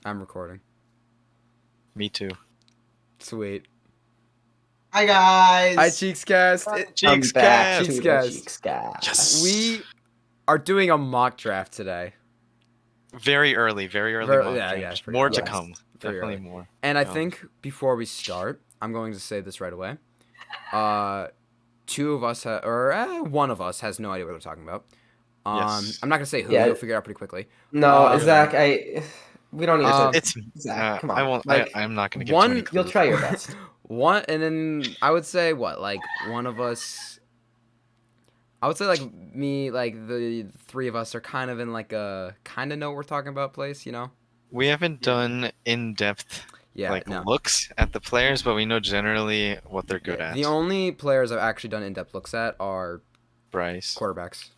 I'm recording. Me too. Sweet. Hi Hi, guys. Cheekscast. I'm back Cheekscast. to the Cheekscast. Cheekscast. We are doing a mock draft today. Very early mock Yeah, draft. it's pretty More early. to Yes. come. Pretty Definitely early. more. And I think before we start, I'm going to say this right away. Two of us, one of us has no idea what we're talking about. Yes. I'm not gonna say who. Yeah. You'll figure it out pretty quickly. No, Really? Zach, we don't need to. It's Zach, come on. I won't. Like, I'm not gonna get one- too many you'll clues. try your best. One, and then I would say what, like one of us. I would say like me, like the three of us are kind of in like a kind of know what we're talking about place, you know? We haven't done in-depth Yeah, no. looks at the players, but we know generally what they're good at. The only players I've actually done in-depth looks at are Bryce. quarterbacks,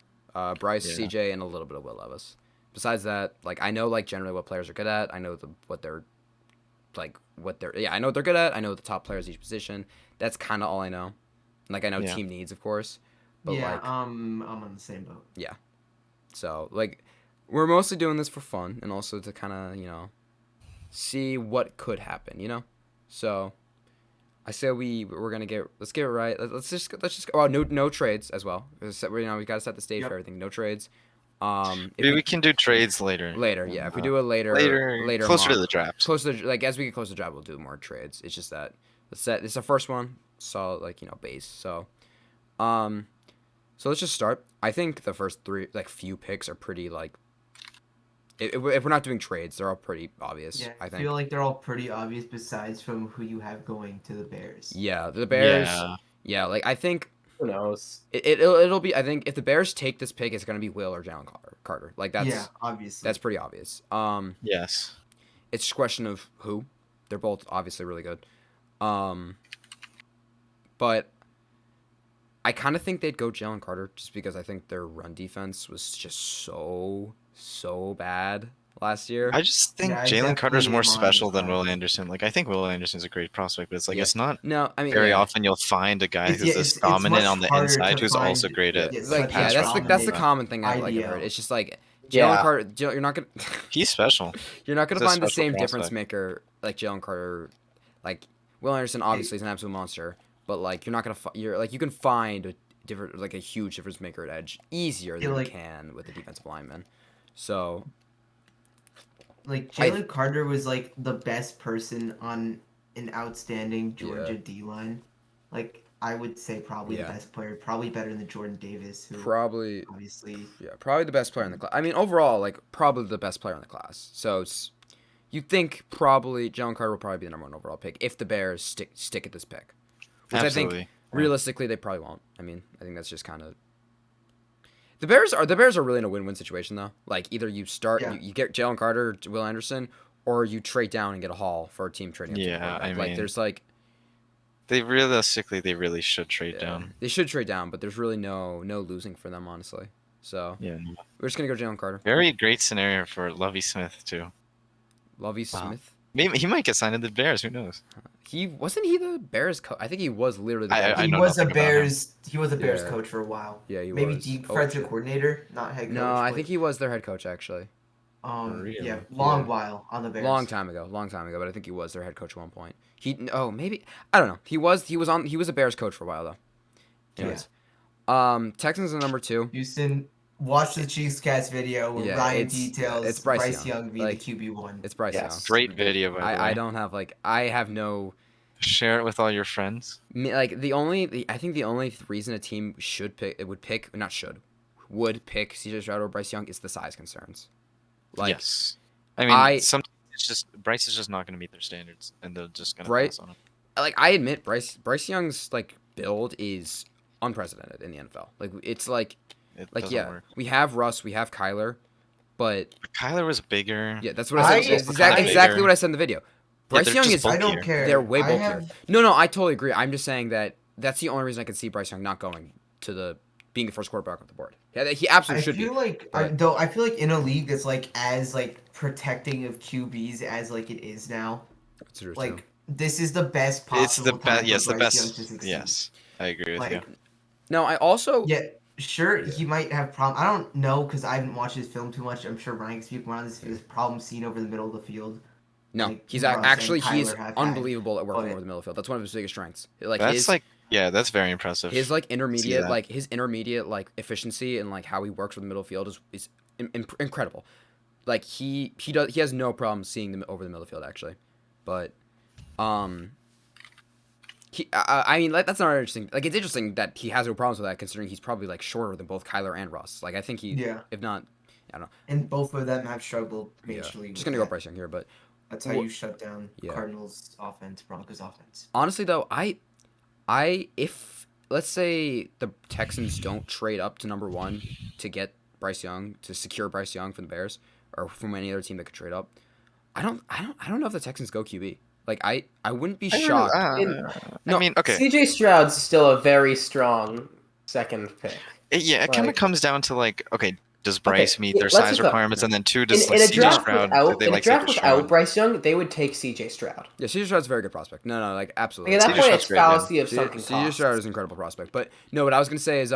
Bryce, Yeah. CJ, and a little bit of Will Levis. Besides that, like I know like generally what players are good at. I know I know what they're good at. I know the top players at each position. That's kind of all I know. Like I know Yeah. team needs, of course, but yeah, like I'm on the same boat. so like we're mostly doing this for fun and also to kind of see what could happen, So I say we're gonna let's get it right. Let's just go. Oh, no trades as well. We gotta set the stage Yep. for everything. No trades. Maybe we can do trades later. Later, yeah. If we do it later closer to mock, the draft. closer to, like as we get closer to the draft, we'll do more trades. It's just that it's the first one, solid base. So, so let's just start. I think the first three few picks are pretty if we're not doing trades, they're all pretty obvious. Yeah, I I think. feel like they're all pretty obvious besides from who you have going to the Bears. Yeah, the Bears. Yeah. Yeah, like I think Who knows? it'll be. I think if the Bears take this pick, it's gonna be Will or Jalen Carter. Like Yeah, obviously. that's pretty obvious. Yes. It's a question of who. They're both obviously really good. But I kind of think they'd go Jalen Carter just because I think their run defense was just so bad last year. I just think Yeah, I Jalen Carter's definitely more am on special his than side. Will Anderson. Like I think Will Anderson's a great prospect, but it's like Yeah. it's not No, I mean very yeah. often you'll find a guy It's- who's yeah, this it's dominant much on the harder inside to who's find- also great at yeah, Like pass that's rush. the common thing I've idea. heard. It's just like Jalen Yeah. Carter. You're not gonna He's special. you're not gonna He's a find the special same difference prospect. maker like Jalen Carter. Like Will Anderson obviously is an absolute monster, but like you're not gonna you can find a different a huge difference maker at edge easier than you can with the defensive lineman. So Like Jalen Carter was like the best person on an outstanding Georgia D line. Like I would say probably the best player, probably better than Jordan Davis, who probably obviously probably the best player in the class. I mean overall like probably the best player in the class. So you'd think probably Jalen Carter will probably be the number one overall pick if the Bears stick at this pick, which Absolutely. I think realistically they probably won't. I mean I think that's just kind of. The Bears are really in a win-win situation though. Like either you start you get Jalen Carter, Will Anderson, or you trade down and get a haul for a team trading. Yeah, I mean, like there's they really should trade down. They should trade down, but there's really no losing for them honestly. So yeah, we're just gonna go Jalen Carter. Very great scenario for Lovie Smith too. Lovie Smith. Maybe he might get signed to the Bears. Who knows? Wasn't he the Bears coach? I think he was literally the I Bears. know was a nothing about Bears. He was a Bears Yeah. coach for a while. Yeah, he Maybe was. defensive coordinator, not head coach. No, I but, think he was their head coach actually. Really? Yeah, long Yeah. while on the Bears. Long time ago, but I think he was their head coach at one point. Maybe I don't know. He was a Bears coach for a while though. Anyways, Texans are number 2. Houston, watch the Cheekscast video where Ryan details it's Bryce Young being Like, the QB1. It's Bryce Young. Great video by the way. I don't have I have no. Share it with all your friends. Like I think the only reason a team would pick CJ Stroud or Bryce Young is the size concerns. Like, yes, I mean sometimes it's just Bryce is just not going to meet their standards, and they're just going to pass on him. Like I admit, Bryce Young's build is unprecedented in the NFL. Like it's work. We have Russ, we have Kyler, but Kyler was bigger. Yeah, that's what I said. Exactly what I said in the video. Bryce Young is. I don't care. They're way bulkier. No, I totally agree. I'm just saying that's the only reason I can see Bryce Young not going to being the first quarterback off the board. Yeah, he absolutely should be. I feel like in a league that's as protecting of QBs as it is now. That's true. This is the best possible. It's the best. Yes, the Bryce Young to best. succeed. Yes, I agree with you. No, I also. Yeah, Sure, he might have problem. I don't know because I haven't watched his film too much. I'm sure Ryan can speak more on this. His problem seen over the middle of the field. No, Like he's Russ and actually Kyler have unbelievable at working but- over the middle of the field. That's one of his biggest strengths. That's very impressive. His intermediate that. his intermediate efficiency and how he works with the middle of the field is incredible. Like he has no problem seeing them over the middle of the field actually, but I mean that's not interesting. Like it's interesting that he has no problems with that considering he's probably shorter than both Kyler and Russ. Like I think if not, I don't know. And both of them have struggled majorly. Just gonna go Bryce Young here, but that's how you shut down Cardinals offense, Broncos offense. Honestly though, if let's say the Texans don't trade up to number 1 to get Bryce Young, to secure Bryce Young from the Bears or from any other team that could trade up, I don't know if the Texans go QB. I wouldn't be shocked. No, I mean, okay. CJ Stroud's still a very strong second pick. It kind of comes down to okay, does Bryce meet their size requirements, and then 2, does CJ Stroud? In a draft without Bryce Young, they would take CJ Stroud. Yeah, CJ Stroud's a very good prospect. No, absolutely. At that point, it's fallacy of sunken costs. CJ Stroud is an incredible prospect, but no, what I was gonna say is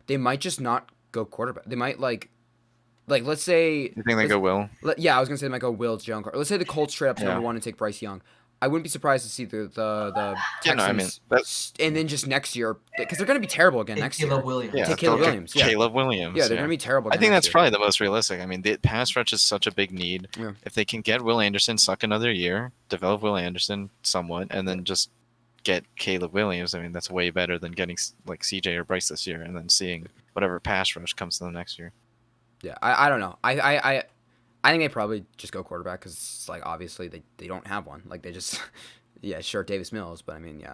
they might just not go quarterback. They might let's say. You think they go Will? Yeah, I was gonna say they might go Will Jones. Let's say the Colts trade up to number 1 and take Bryce Young. I wouldn't be surprised to see the Texans, and then just next year because they're gonna be terrible again next year. Caleb Williams. Take Caleb Williams. Caleb Williams. Yeah, they're gonna be terrible. I think that's probably the most realistic. I mean, the pass rush is such a big need. Yeah. If they can get Will Anderson, suck another year, develop Will Anderson somewhat, and then just get Caleb Williams, I mean, that's way better than getting CJ or Bryce this year, and then seeing whatever pass rush comes to them next year. Yeah, I don't know. I think they probably just go quarterback because obviously they don't have one. They just Davis Mills, but I mean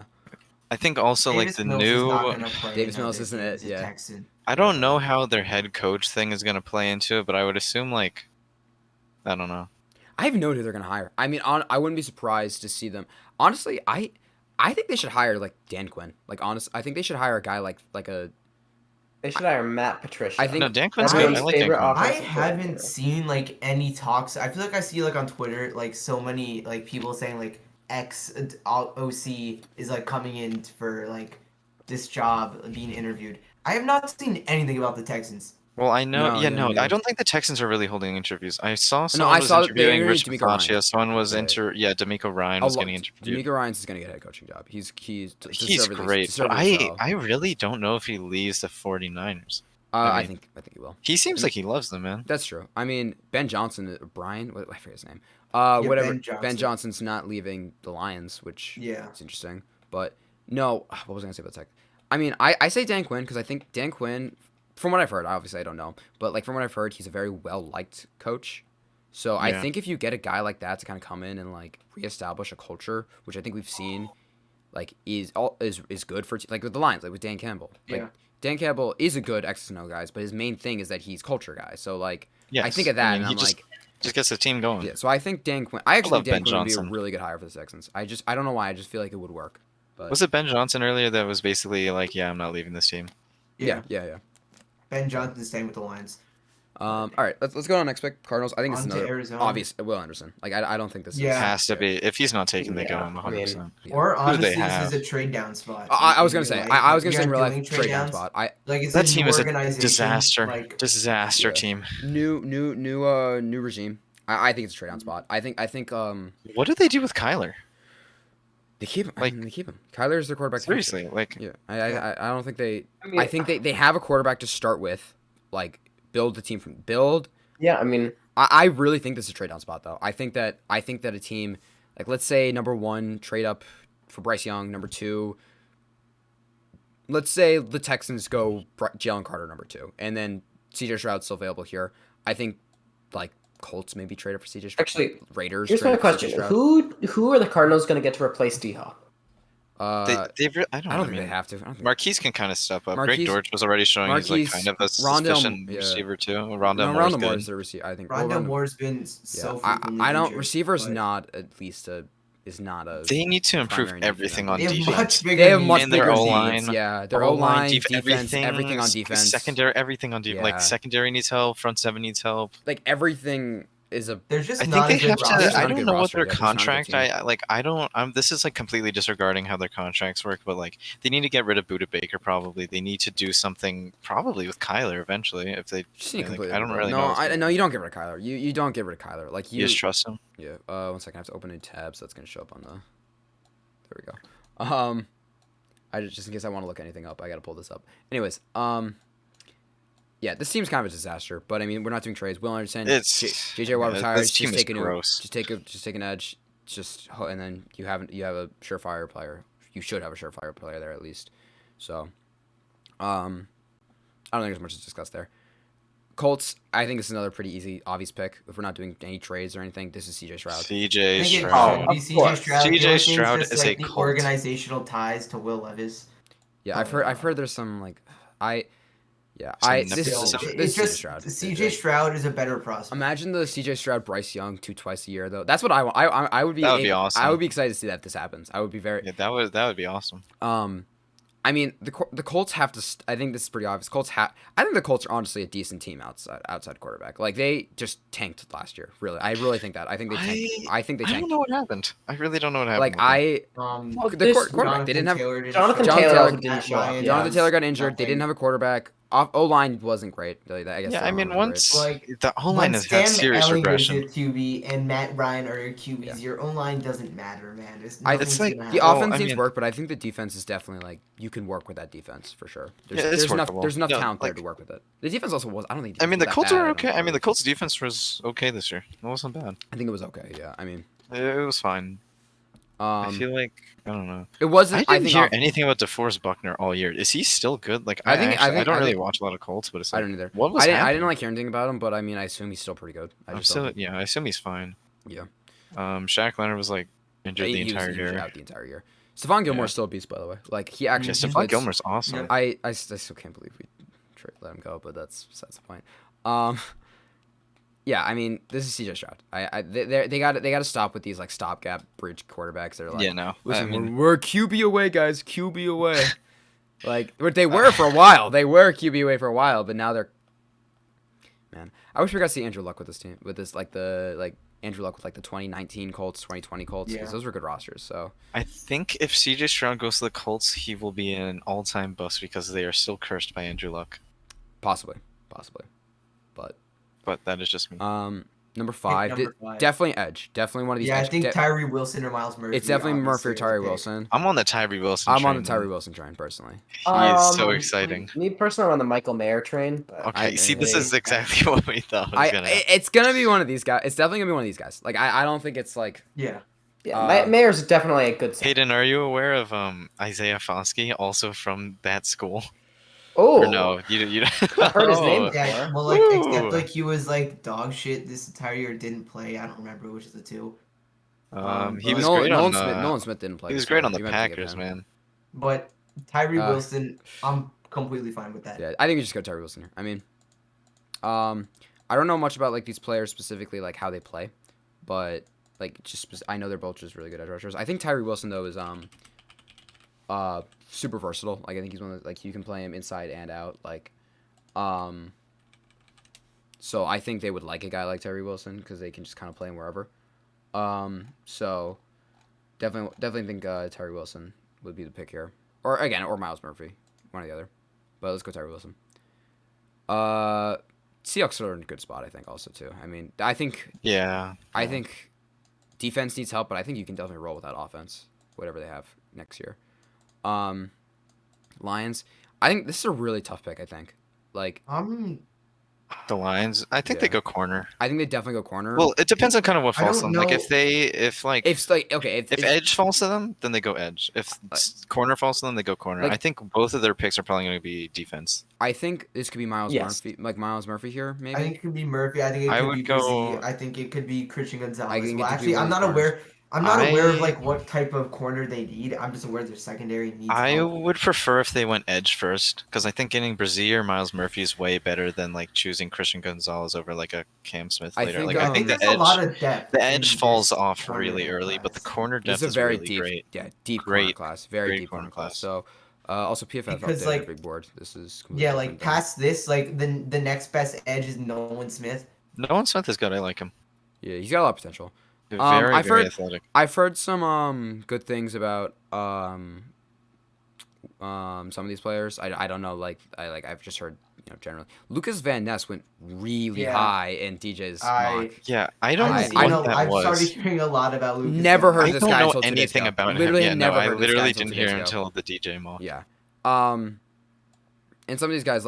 I think also Davis the Mills new Davis Mills isn't it? Yeah. Texan. I don't know how their head coach thing is gonna play into it, but I would assume I don't know. I have no idea who they're gonna hire. I mean, I wouldn't be surprised to see them. Honestly, I think they should hire Dan Quinn. I think they should hire a guy like a. They should hire Matt Patricia. I think Dan Quinn's good. I like Dan Quinn. I haven't seen any talks. I feel like I see on Twitter so many people saying ex OC is coming in for this job being interviewed. I have not seen anything about the Texans. Well, I know. I don't think the Texans are really holding interviews. I saw someone was interviewing Rich Patricia. Someone was D'Amico Ryan was getting interviewed. D'Amico Ryan's is going to get a head coaching job. He's great, but I really don't know if he leaves the 49ers. I think he will. He seems like he loves them, man. That's true. I mean, Ben Johnson, Brian, I forget his name. Whatever. Ben Johnson's not leaving the Lions, which is interesting. But no, what was I going to say about Tech? I mean, I say Dan Quinn because I think Dan Quinn. From what I've heard, obviously I don't know, but from what I've heard, he's a very well-liked coach. So I think if you get a guy like that to kind of come in and reestablish a culture, which I think we've seen, is good for with the Lions, with Dan Campbell. Dan Campbell is a good X's and O guy, but his main thing is that he's culture guy. So I think of that, and I'm just gets the team going. Yeah. So I think Dan Quinn. I actually think Dan Quinn would be a really good hire for the Texans. I don't know why. I just feel like it would work. But was it Ben Johnson earlier that was basically I'm not leaving this team? Yeah. Ben Johnson's staying with the Lions. All right, let's go on next pick. Cardinals. I think it's another Arizona. obvious. Will Anderson. I don't think this is. Has to be. If he's not taken, they go him 100%. Or honestly, this is a trade down spot. I was gonna say. I was gonna say in real life trade down spot. That team is a disaster team. New regime. I think it's a trade down spot. I think. What do they do with Kyler? They keep him. They keep him. Kyler's their quarterback. Seriously, yeah. I don't think they. I think they have a quarterback to start with. Build the team from build. Yeah, I mean, I really think this is a trade down spot though. I think that a team let's say number 1 trade up for Bryce Young, number 2. Let's say the Texans go Jalen Carter number 2, and then CJ Stroud's still available here. I think Colts maybe trade up for CJ Stroud. Actually, Raiders. Here's my question: Who are the Cardinals going to get to replace D-Hop? I don't think they have to. Marquise can kind of step up. Greg Dortch was already showing he's kind of a sufficient receiver too. Rondell Moore is the receiver. I think Rondell Moore's been so. I don't. Receiver's not at least is not a. They need to improve everything on defense. They have much bigger O-line. needs. Yeah, their O-line, defense, everything on defense. Secondary, everything on defense. Secondary needs help. Front seven needs help. Everything is a. They're just I think not they a good have to. roster. There's I not a don't good know what roster, their yeah, there's not a good contract. team. I like. I don't. This is like completely disregarding how their contracts work, but like they need to get rid of Buda Baker. Probably they need to do something. Probably with Kyler eventually. If they, Just need like, completely I don't overhaul. really No, know. no, you don't get rid of Kyler. You don't get rid of Kyler. Like You just trust him. Yeah. 1 second. I have to open a new tab, so that's gonna show up on the. There we go. I just in case I want to look anything up, I gotta pull this up. Anyways, yeah, this team's kind of a disaster. But I mean, we're not doing trades. Will Anderson, JJ Watt retires. This team Just is take gross. just take an edge. And then you have a surefire player. You should have a surefire player there at least. So, I don't think there's much to discuss there. Colts, I think this is another pretty easy, obvious pick. If we're not doing any trades or anything, this is CJ Stroud. CJ I think it Stroud. should be CJ Stroud. CJ The only thing's Stroud just, is like, a the cult. organizational ties to Will Levis. Yeah, I've heard there's some like Some this nepotism. is It's CJ just Stroud. CJ Stroud is a better prospect. Imagine the CJ Stroud Bryce Young twice a year though. That's what I want. I would be. That would be awesome. I would be excited to see that if this happens. I would be very. Yeah, that would be awesome. I mean the Colts have to. I think this is pretty obvious. I think the Colts are honestly a decent team outside quarterback. Like they just tanked last year. Really, I really think that. I think they tanked. I think they tanked. I don't know what haped. I really don't know what happened. Like quarterback. They didn't have Jonathan Taylor didn't show up. Jonathan Taylor got injured. They didn't have a quarterback. O-line wasn't great. I guess. Yeah, I mean, once Like, the O-line has had serious Elliott regression. is your QB and Matt Ryan are your QBs. Your O-line doesn't matter, man. It's Nothing's like gonna The happen. offense I needs mean- work, but I think the defense is definitely like you can work with that defense for sure. Yeah, it's workable. There's enough No, talent there like- to work with it. The defense also was. I don't think. I mean, the was that Colts bad, are I okay. don't I mean, the think. Colts defense was okay this year. It wasn't bad. I think it was okay. Yeah. I mean, It was fine. I feel like I don't know. it wasn't. I didn't think hear anything about DeForest Buckner all year. Is he still good? Like I don't really watch a lot of Colts, but it's like, I don't either. What was I didn't happening? like hearing anything about him, but I mean, I assume he's still pretty good. I assume he's fine. Yeah. Shaq Leonard was like injured the He was entire year. out the entire year. Stephon Gilmore's Yeah. still a beast, by the way. Like he actually. Yeah, Stephon Gilmore's awesome. Yeah. I still can't believe we let him go, but that's besides the point. Yeah, I mean, this is CJ Stroud. They got to stop with these like stopgap bridge quarterbacks. They're like, Yeah, no. listen, I mean, we're QB away, guys. QB away. Like, what they were for a while. They were QB away for a while, but now they're. Man, I wish we got to see Andrew Luck with this team. With this, Andrew Luck with like the 2019 Colts, 2020 Colts, because those were good rosters. So I think if CJ Stroud goes to the Colts, he will be an all-time bust because they are still cursed by Andrew Luck. possibly, But that is just me. number five, number five. definitely edge. Definitely one of these. Yeah, I edge. think Tyree Wilson or Miles Murphy. It's definitely Murphy or obviously, Tyree is a pick. Wilson. I'm on the Tyree Wilson. I'm on the train, Tyree man. Wilson train personally. He is so exciting. Me personally, I'm on the Michael Mayer train. But Okay, see, this is exactly what we thought was gonna happen. It's gonna be one of these guys. It's definitely gonna be one of these guys. Like I don't think it's like Yeah. Mayer's definitely a good. Hayden, are you aware of Isaiah Foskey, also from that school? Oh Or no, you. I've heard his name. Yeah, well, like, Ooh. except, like, he was, like, dog shit this entire year, didn't play. I don't remember which of the two. He was Nolan, great Nolan on. Smith. Nolan Smith didn't play. He was this great year. on the You might think of Packers, him. man. But Tyree Uh, Wilson, I'm completely fine with that. Yeah, I think we just go Tyree Wilson here. I mean, I don't know much about like these players specifically, like how they play, but like I know they're both just really good edge rushers. I think Tyree Wilson though is super versatile. Like I think he's one of the, like you can play him inside and out. Like, so I think they would like a guy like Tyree Wilson because they can just kind of play him wherever. So definitely think Tyree Wilson would be the pick here, or Miles Murphy, one or the other. But let's go Tyree Wilson. Seahawks are in a good spot, I think, also too. I mean, I think defense needs help, but I think you can definitely roll with that offense, whatever they have next year. Lions, I think this is a really tough pick. I think, like, The Lions, I think they go corner. I think they definitely go corner. Well, it depends on kind of what I falls to don't them. Like know. if edge falls to them, then they go edge. If corner falls to them, they go corner. Like- I think both of their picks are probably going to be defense. I think this could be Miles Yes. Murphy, like Miles Murphy here, maybe. I think it could be Murphy. I think it I could would be go- Brzee. I think it could be Christian Gonzalez. think it Well, could actually, be I'm one of not these aware. I'm not aware of I- like what type of corner they need. I'm just aware their secondary needs. I help. would prefer if they went edge first, because I think getting Brzee or Miles Murphy is way better than like choosing Christian Gonzalez over like a Cam Smith I later. think, Like I think the there's a lot edge, of depth. the in edge this falls off corner really early, but the class. corner This depth is a is very really deep, great. deep corner Great- class, very great deep corner corner class. class. So, also PFF Because, updated like- their big board. This is completely Yeah, different like than- past this, like the next best edge is Nolan Smith. Nolan Smith is good. I like him. Yeah, he's got a lot of potential. Very, I've very heard athletic. I've heard some good things about some of these players. I don't know, I've just heard, generally. Lucas Van Ness went really high in DJ's mock. Yeah, I don't I've know seen what that I've started was. hearing a lot about Lucas. Never Van heard I Ness. this don't guy know until 2 days anything ago. about Literally him. Yeah, never no, I heard this guy literally until didn't 2 hear days him ago. until the DJ mock. Yeah. And some of these guys,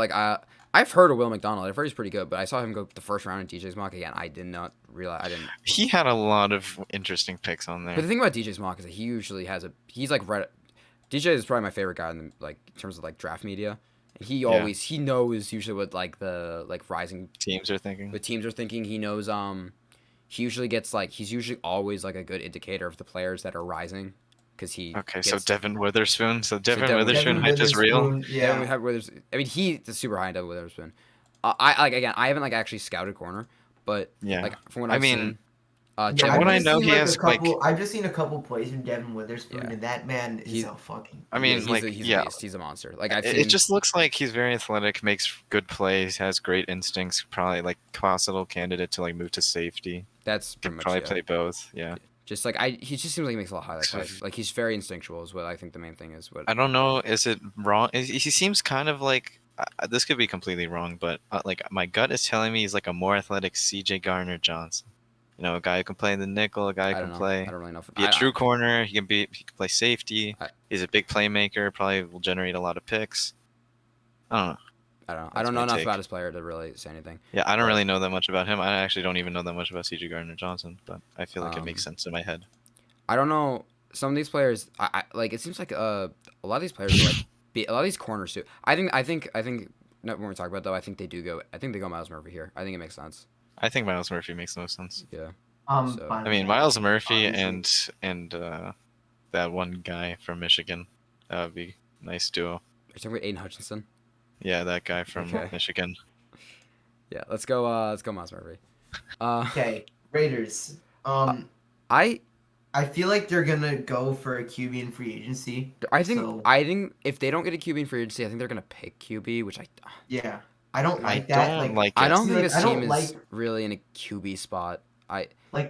I've heard of Will McDonald. I've heard he's pretty good, but I saw him go the first round in DJ's mock again. I did not realize. I didn't. He had a lot of interesting picks on there. But the thing about DJ's mock is that he usually has he's like right. DJ is probably my favorite guy in terms of draft media. And he knows usually what the rising teams are thinking. The teams are thinking. He knows he usually gets he's usually always a good indicator of the players that are rising. So Devin Witherspoon. So Devin Witherspoon hype is real. Yeah. I mean, he's super high in Devin Witherspoon. I haven't actually scouted corner, but from what I've seen, what I know, he has I've just seen a couple plays from Devin Witherspoon, and that man is a fucking. I mean, he's a beast. He's a monster. It just looks like he's very athletic, makes good plays, has great instincts. Probably possible candidate to move to safety. That's can probably play both. Yeah. Just he just seems like he makes a lot of highlight plays. He's very instinctual is what I think the main thing is. What I don't know, is it wrong? He seems kind of this could be completely wrong, but my gut is telling me he's a more athletic CJ Gardner-Johnson. A guy who can play in the nickel, a guy who can play. I don't really know. Be a true corner. He can play safety. He's a big playmaker. Probably will generate a lot of picks. I don't know. I don't know enough about his player to really say anything. Yeah, I don't really know that much about him. I actually don't even know that much about CJ Gardner-Johnson, but I feel like it makes sense in my head. I don't know. Some of these players, it seems like a lot of these players are a lot of these corners too. I think when we talk about though, I think they go Miles Murphy here. I think it makes sense. I think Miles Murphy makes no sense. Yeah. I mean, Miles Murphy and that one guy from Michigan, that would be a nice duo. Are you talking about Aiden Hutchinson? Yeah, that guy from Michigan. Yeah, let's go Miles Murphy. Okay, Raiders. I feel like they're gonna go for a QB in free agency. I think if they don't get a QB in free agency, I think they're gonna pick QB, which I don't like that. I don't think this team is really in a QB spot.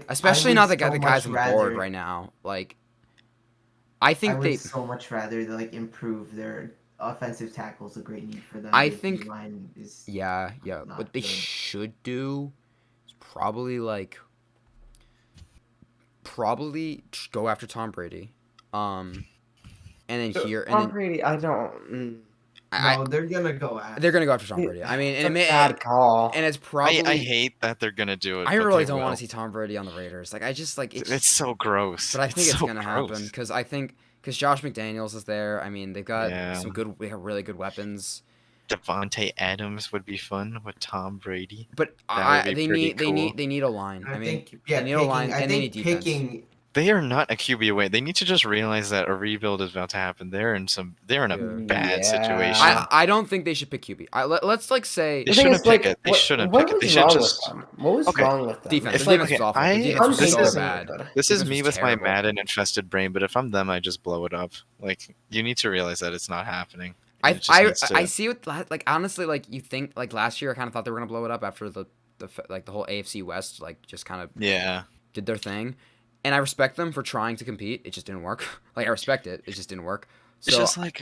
Especially not the guys on the board right now. I think would so much rather improve their offensive tackles. A great need for them. I think line is what they should do is probably go after Tom Brady, and then Tom Brady. I don't. No, they're gonna go after Tom Brady. I mean, and bad call. And it's probably. I hate that they're gonna do it. I really don't want to see Tom Brady on the Raiders. I just it's so gross. But I think it's gonna happen because Josh McDaniels is there. I mean, they've got they have really good weapons. Devontae Adams would be fun with Tom Brady. But they need a line. I mean, they need a line and they need defense. They are not a QB away. They need to just realize that a rebuild is about to happen. They're in a bad situation. I don't think they should pick QB. Let's say they shouldn't pick it. They shouldn't pick it. They should just. What was wrong with them? Defense. Defense was awful. This is me with my Madden infested brain, but if I'm them, I just blow it up. You need to realize that it's not happening. I see what honestly you think last year I kind of thought they were gonna blow it up after the whole AFC West just kind of did their thing. And I respect them for trying to compete. It just didn't work. I respect it. It just didn't work. So it's just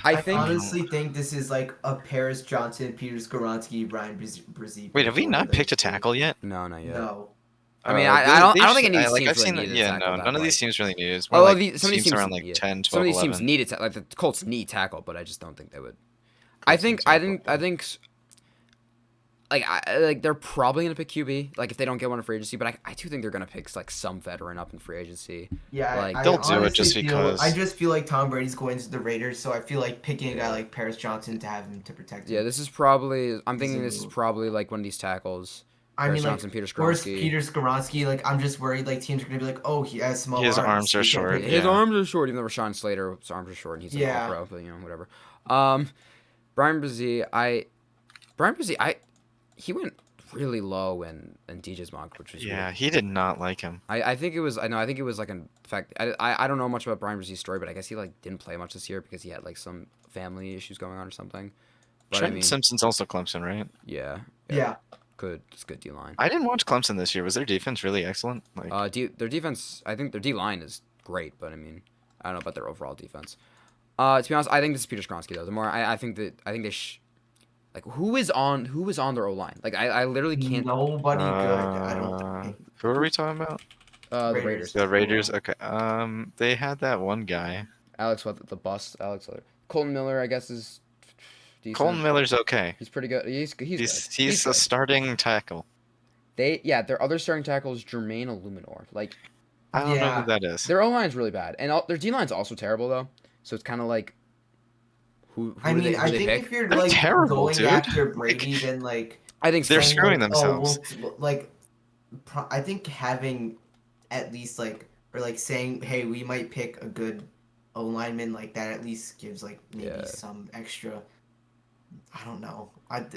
I honestly think this is a Paris Johnson, Peter Skoronski, Brian Brzee. Wait, have we not picked a tackle yet? No, not yet. No. I mean, I don't think any of these teams really need a tackle. None of these teams really need it. Some of these teams around 10, 12, some of these 11. teams need it. The Colts need tackle, but I just don't think they would. I think they're probably gonna pick QB if they don't get one in free agency, but I do think they're gonna pick some veteran up in free agency. Yeah, they'll do it just because. I just feel like Tom Brady's going to the Raiders, so I feel like picking a guy like Paris Johnson to have him to protect him. Yeah, this is probably. I'm thinking this is probably one of these tackles. Paris Johnson, Peter Skoronski. Peter Skoronski, I'm just worried teams are gonna be oh, he has small arms. His arms are short. His arms are short, even though Rashawn Slater's arms are short and he's an all-pro, but whatever. Brian Brzee, he went really low in DJ's mock, which was weird. He did not like him. I think it was in fact I don't know much about Brian Brzee story, but I guess he didn't play much this year because he had some family issues going on or something. But Trent Simpson's also Clemson, right? Yeah. It's good D line. I didn't watch Clemson this year. Was their defense really excellent? Like, Their defense, I think their D line is great, but I mean, I don't know about their overall defense. To be honest, I think this is Peter Skronsky though. The more I think they like who is on their O line? Like I literally can't. Nobody good. I don't think. Who are we talking about? The Raiders. The Raiders. Okay. They had that one guy. Alex, the bust? Alex Colton Miller, I guess, is decent. Colton Miller's okay. He's pretty good. He's He's a starting tackle. Their other starting tackle is Jermaine Illuminor. Like, I don't know who that is. Their O line's really bad, and their D line's also terrible though. So it's kind of like, who I mean, I think pick? if you're They're like terrible, going dude. after Brady, then like I think they're so. screwing themselves. I think having at least like or like saying, hey, we might pick a good O lineman like that at least gives like maybe some extra. I don't know.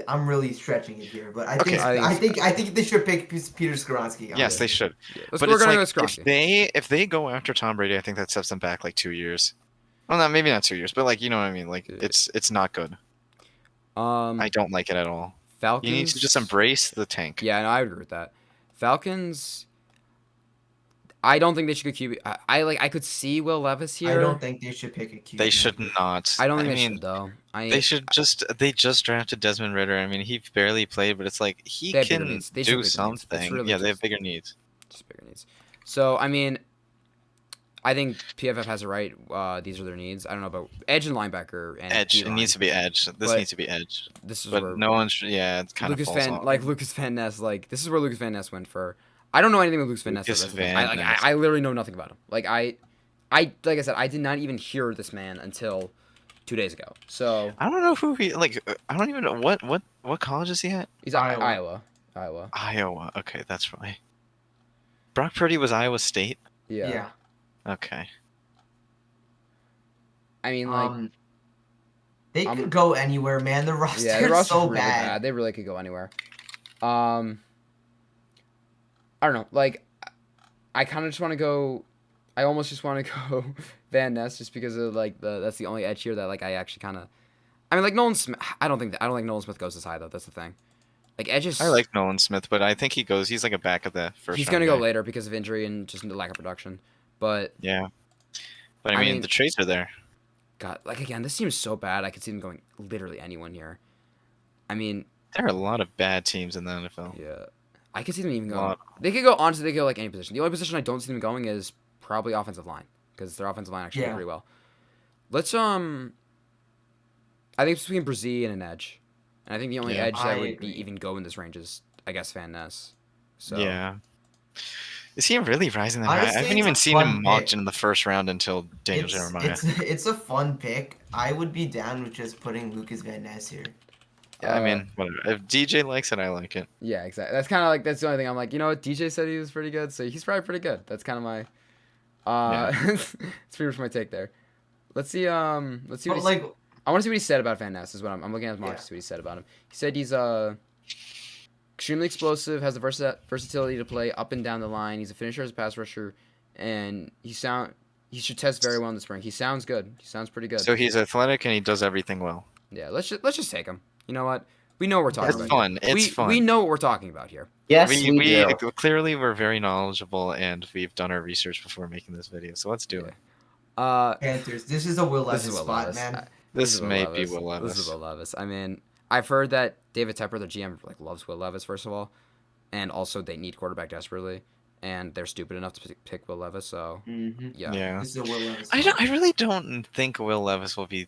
I'm really stretching it here, but I think they should pick Peter Skronsky. Yes, they should. Yeah. But we're it's gonna like, go Skronsky. if they go after Tom Brady, I think that steps them back like 2 years. Well, not maybe not 2 years, but like you know what I mean. Like it's not good. I don't like it at all. Falcons. You need to just embrace the tank. Yeah, no, I would agree with that. Falcons. I don't think they should go QB. I could see Will Levis here. I don't think they should pick a QB. They should not. I don't think they should though. They just drafted Desmond Ridder. I mean, he barely played, but it's like he can do something. Really they have bigger needs. Just bigger needs. So I mean, I think PFF has it right. These are their needs. I don't know about edge and linebacker and edge. D-line. It needs to be edge. This needs to be edge. This is but where no one's. Yeah, it's kind Lucas of falls off. Lucas Van Ness. Like this is where Lucas Van Ness went for. I don't know anything with Lucas Van Ness. I literally know nothing about him. Like I said, I did not even hear this man until 2 days ago. So I don't know who he like. I don't even know what college is he at. He's at Iowa. Iowa. Okay, that's right. Brock Purdy was Iowa State. Yeah. Okay. I mean, like they could go anywhere, man. The roster's so really bad. They really could go anywhere. I don't know. Like, I kind of just want to go. I almost just want to go Van Ness just because of like that's the only edge here that like I actually kind of. I mean, like Nolan Smith. I don't think Nolan Smith goes this high though. That's the thing. Like edges. I like Nolan Smith, but I think he's like a back of the first. He's gonna go later because of injury and just the lack of production. But yeah. But I mean the traits are there. God, like again, this seems so bad. I could see them going literally anyone here. I mean, there are a lot of bad teams in the NFL. Yeah. I could see them even going. They could go honestly. They could go like any position. The only position I don't see them going is probably offensive line because their offensive line actually did pretty well. Let's I think it's between Brzee and an edge, and I think the only edge that would even go in this range is I guess Van Ness. So yeah. Is he really rising that high? Honestly, I haven't even seen him mocked in the first round until Daniel Jeremiah. It's a fun pick. I would be down with just putting Lucas Van Ness here. Yeah, I mean, whatever. If DJ likes it, I like it. Yeah, exactly. That's kind of like that's the only thing I'm like. You know what? DJ said he was pretty good, so he's probably pretty good. That's kind of my. It's pretty much my take there. Let's see. Let's see. What I want to see what he said about Van Ness. Is what I'm looking at his mock to see what he said about him. He said he's extremely explosive, has the versatility to play up and down the line. He's a finisher as a pass rusher, and he should test very well in the spring. He sounds good. He sounds pretty good. So he's athletic and he does everything well. Yeah, let's just take him. You know what? We know what we're talking about. Fun. It's fun. We know what we're talking about here. Yes, we clearly we're very knowledgeable and we've done our research before making this video. So let's do it. Panthers. This is a Will Levis spot, man. This may be Will Levis. This is Will Levis. I mean, I've heard that David Tepper, the GM, like loves Will Levis first of all, and also they need quarterback desperately, and they're stupid enough to pick Will Levis. So yeah. This is a Will Levis. I really don't think Will Levis will be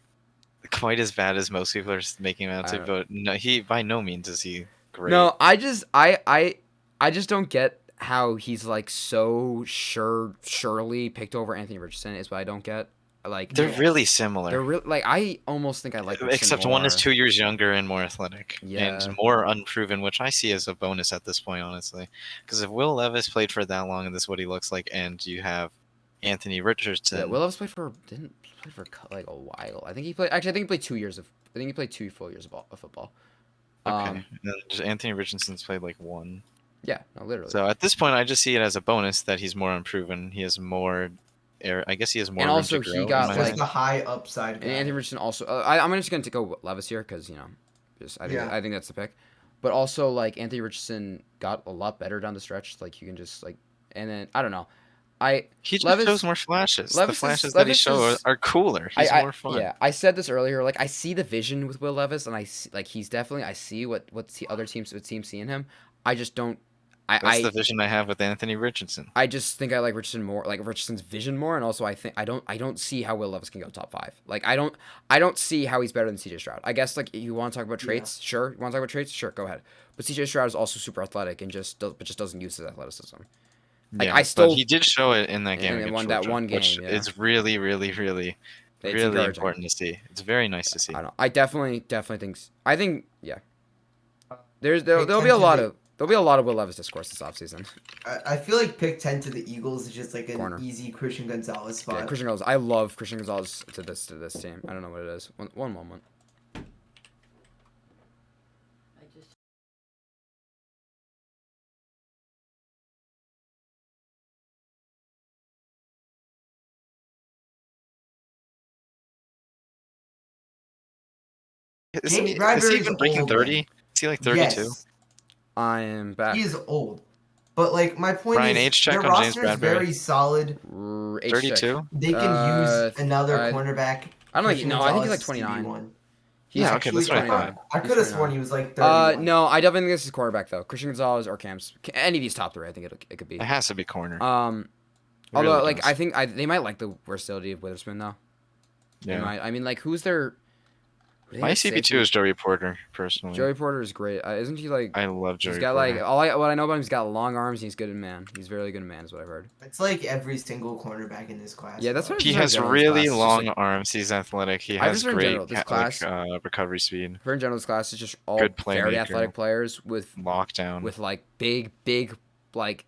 quite as bad as most people are making him out to, but no, he by no means is he great. No, I just don't get how he's like so surely picked over Anthony Richardson is what I don't get. Like they're really similar. They're really like I almost think I like Richardson except more. one is 2 years younger and more athletic and more unproven, which I see as a bonus at this point, honestly. Because if Will Levis played for that long and this is what he looks like, and you have Anthony Richardson, Will Levis didn't play for like a while. I think he played 2 years of. I think he played 2 full years of football. Okay, and then just Anthony Richardson's played like 1. Yeah, no, literally. So at this point, I just see it as a bonus that he's more unproven. He has more. I guess he has more. And also, room to grow, he got like the high upside guy. And Anthony Richardson also. I'm just gonna go Levis here because I think that's the pick. but also like Anthony Richardson got a lot better down the stretch. Like you can just like, and then I don't know. He just Levis shows more flashes. The Levis flashes is that he Levis shows is are cooler. He's more fun. Yeah, I said this earlier. Like I see the vision with Will Levis, and I see, like he's definitely I see what other teams see in him. I just don't. That's the vision I have with Anthony Richardson. I just think I like Richardson more, like Richardson's vision more, and also I think I don't see how Will Levis can go top 5. Like I don't see how he's better than CJ Stroud. I guess like you want to talk about traits, sure. You want to talk about traits, sure, go ahead. But CJ Stroud is also super athletic and just doesn't use his athleticism. Like Yeah, I still but he did show it in that game and against won Georgia, that one game, which is really, really, really, it's really encouraging. important to see. It's very nice to see. I definitely think yeah. There'll be a lot of Will Levis discourse this offseason. I feel like pick 10 to the Eagles is just like an Corner. easy Christian Gonzalez spot. Yeah, Christian Gonzalez. I love Christian Gonzalez to this team. I don't know what it is. One moment. Is Jake he Ryder even is breaking old, 30? man. Is he like 32? Yes, I am back. he is old. But like my point Brian, is, age check their on James roster is Bradbury. very solid. 32? They can use another cornerback. I don't think. Christian No, I think he's like Gonzalez is 29. QB1. Yeah, okay, that's what I thought. I could have sworn he was like 31. No, I definitely think this is quarterback though. Christian Gonzalez or Cam's. Any of these top 3, I think it could be. It has to be corner. Although really like does. I think they might like the versatility of Witherspoon though. They Yeah. might. I mean, like who's their? My CP2 is Joey Porter, personally. Joey Porter is great. Isn't he like? I love Joey He's got Porter. like what I know about him. He's got long arms. And he's good in man. He's very good in man, is what I've heard. It's like every single cornerback in this class. Yeah, that's what He I've has heard in really general. long It's just, arms. He's athletic. He I've has just heard in great general, this class- recovery speed. I've heard in general this class is just all Good very playmaker. athletic players with Lockdown. like big athletic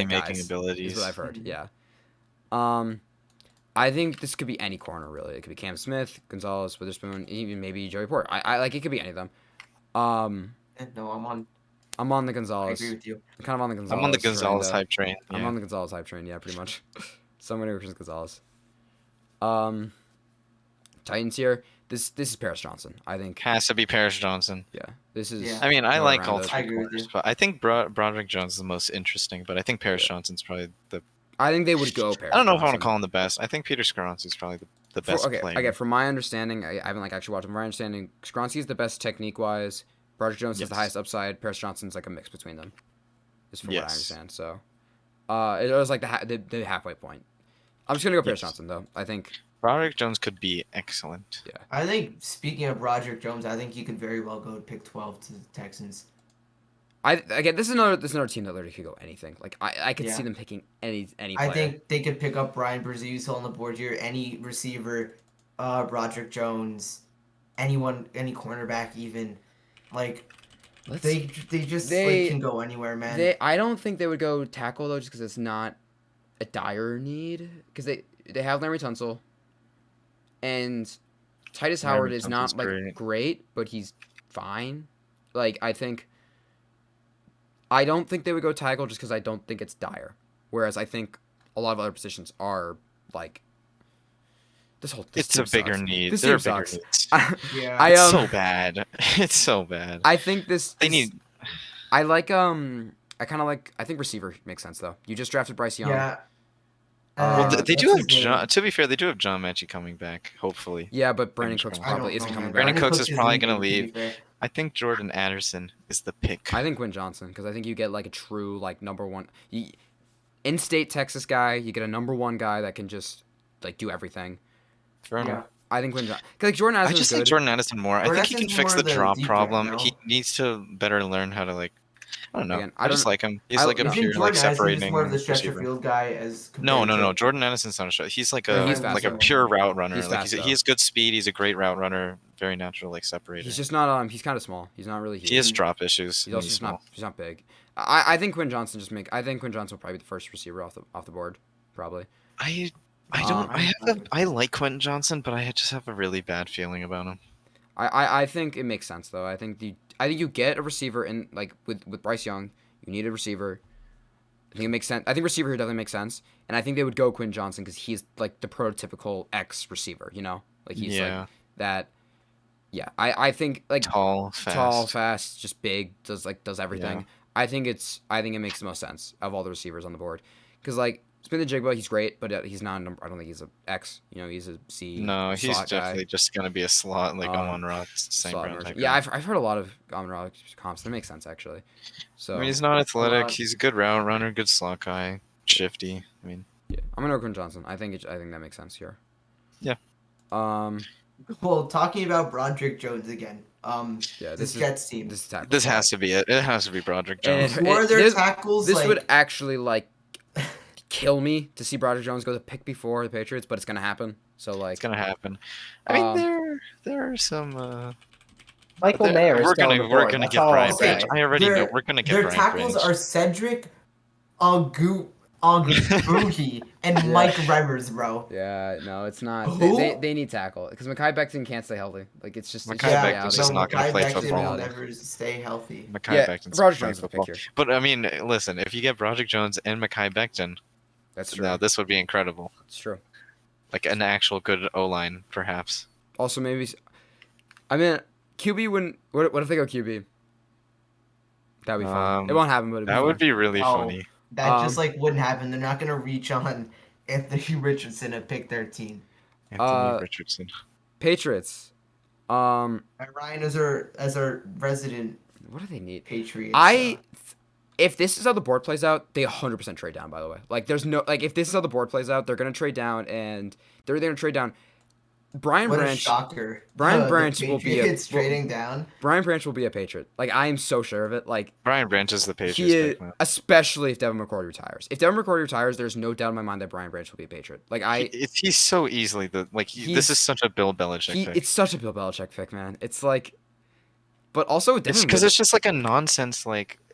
Playmaking guys. abilities. Is what I've heard. Mhm. Yeah. I think this could be any corner really. It could be Cam Smith, Gonzalez, Witherspoon, even maybe Joey Porter. I like it could be any of them. No, I'm on the I Gonzalez. agree with you. I'm kind of on the Gonzalez. I'm on the train, Gonzalez though. hype train. I'm yeah. on the Gonzalez hype train. Yeah, pretty much. So I'm gonna go Christian Gonzalez. Titans here. This is Paris Johnson. I think. Has to be Paris Johnson. Yeah. This is. Yeah. I mean, I go like around all it. I three agree with corners, you. but I think Broderick Jones is the most interesting. But I think Paris Johnson's probably the. I think they would go Paris. I don't know if I want Johnson. to call him the best. I think Peter Skoronsky is probably the best player. Okay. From my understanding, I haven't like actually watched. From my understanding, Skronsky is the best technique wise. Broderick Jones has the Yes. highest upside. Paris Johnson's like a mix between them. Is from what I Yes. understand. So, it was like the halfway point. I'm just gonna go Paris Yes. Johnson though. I think. Broderick Jones could be excellent. Yeah. I think speaking of Broderick Jones, I think you could very well go pick 12 to the Texans. Again, this is another team that literally could go anything. Like I could Yeah. see them picking any player. I think they could pick up Brian Brzee on the board here. Any receiver, Broderick Jones, anyone, any cornerback even. Like they just like, can go anywhere, man. I don't think they would go tackle though, just because it's not a dire need. Because they have Larry Tunsil, and Titus Larry Howard is not Tunsil's like great. great, but he's fine. Like I don't think they would go tackle just because I don't think it's dire. Whereas I think a lot of other positions are like this It's team a bigger sucks. need. This There are team bigger sucks. needs. Yeah. It's so bad. It's so bad. I think They need. I like I think receiver makes sense though. You just drafted Bryce Young. Yeah. Well, they do what's have his name? John. To be fair, they do have John Mechie coming back. Hopefully, Yeah, but Brandon Fingers Cooks crossed. probably isn't coming back. Brandon Cooks is probably leaving, gonna to be leave. fair. I think Jordan Addison is the pick. I think Quinn Johnson because I think you get like a true like number one in-state Texas guy. You get a number one guy that can just like do everything. Fair Yeah. enough. I think Quinn Johnson. Like Jordan I Addison just is think good. Jordan Addison more. I Jordan think he can Addison's fix more the the drop deep threat, problem. no? He needs to better learn how to like. I don't know. Again, I just like him. He's I- like a no. Isn't pure Jordan like Addison separating just more of the stretcher receiver. field guy as No. compared to- Jordan Addison's not a stretcher. He's like Yeah, a he's like a fast, pure route runner. He's Like fast, he though. has good speed. He's a great route runner. Very natural like separator. He's just not he's kind of small. He's not really huge. He has drop issues. He's also He's just small. he's not big. I think Quinn Johnson I think Quinn Johnson will probably be the first receiver off the board probably. I don't. Um, I like Quentin Johnson, but I just have a really bad feeling about him. I think it makes sense though. I think you get a receiver in like with Bryce Young. You need a receiver. I think it makes sense. I think receiver here definitely makes sense, and I think they would go Quinn Johnson because he's like the prototypical X receiver. You know, like he's like that. Yeah, I think like Tall, fast. just big, does everything. Yeah. I think it makes the most sense of all the receivers on the board, because like Spin the Jigba, he's great, but he's not. I don't think he's a X. He's a C. No, he's slot definitely guy. just gonna be a slot like Amon-Ra, St. Slot Brown merchant. type. Yeah, guy. I've heard a lot of Amon-Ra comps. That makes sense actually. So I mean, he's not athletic. He's a good route runner, good slot guy, shifty. I mean, yeah, I'm gonna go Quinn Johnson. I think that makes sense here. Yeah. Well, talking about Broderick Jones again. Yeah, this Jets team. This has to be it. It has to be Broderick Jones. Who are their tackles? This would actually kill me to see Broderick Jones go the pick before the Patriots, but it's gonna happen. So it's gonna happen. I mean, there are some. Michael Mayer. We're gonna get Brian Branch. I already know we're gonna get Brian Branch. Their tackles are Cedric Ogbuhi and Mike Remmers, bro. Yeah, no, it's not. Who? They need tackle because Mekhi Becton can't stay healthy. Like it's just Mekhi Becton's just not gonna play football. Will never stay healthy. Mekhi Becton's Broderick playing Jones is the football. pick here. But I mean, listen, if you get Broderick Jones and Mekhi Becton, that's true. now this would be incredible. It's true. Like an actual good O-line, perhaps. Also, maybe. I mean, QB wouldn't. What if they go QB? That'd be fun. It won't happen, but that would be really funny. That just wouldn't happen. They're not gonna reach on Anthony Richardson and pick their team. Anthony Richardson. Patriots. Ryan as our resident. What do they need? Patriots. If this is how the board plays out, they 100% trade down. By the way, there's no if this is how the board plays out, they're gonna trade down, and they're gonna trade down. Brian what Branch. A shocker. Brian Branch will be a trading down. Brian Branch will be a Patriot. I am so sure of it. Brian Branch is the Patriots. Pick, especially if Devin McCourty retires. If Devin McCourty retires, there's no doubt in my mind that Brian Branch will be a Patriot. He's so easily this is such a Bill Belichick pick. It's such a Bill Belichick pick, man. It's but also it's because it's just a nonsense.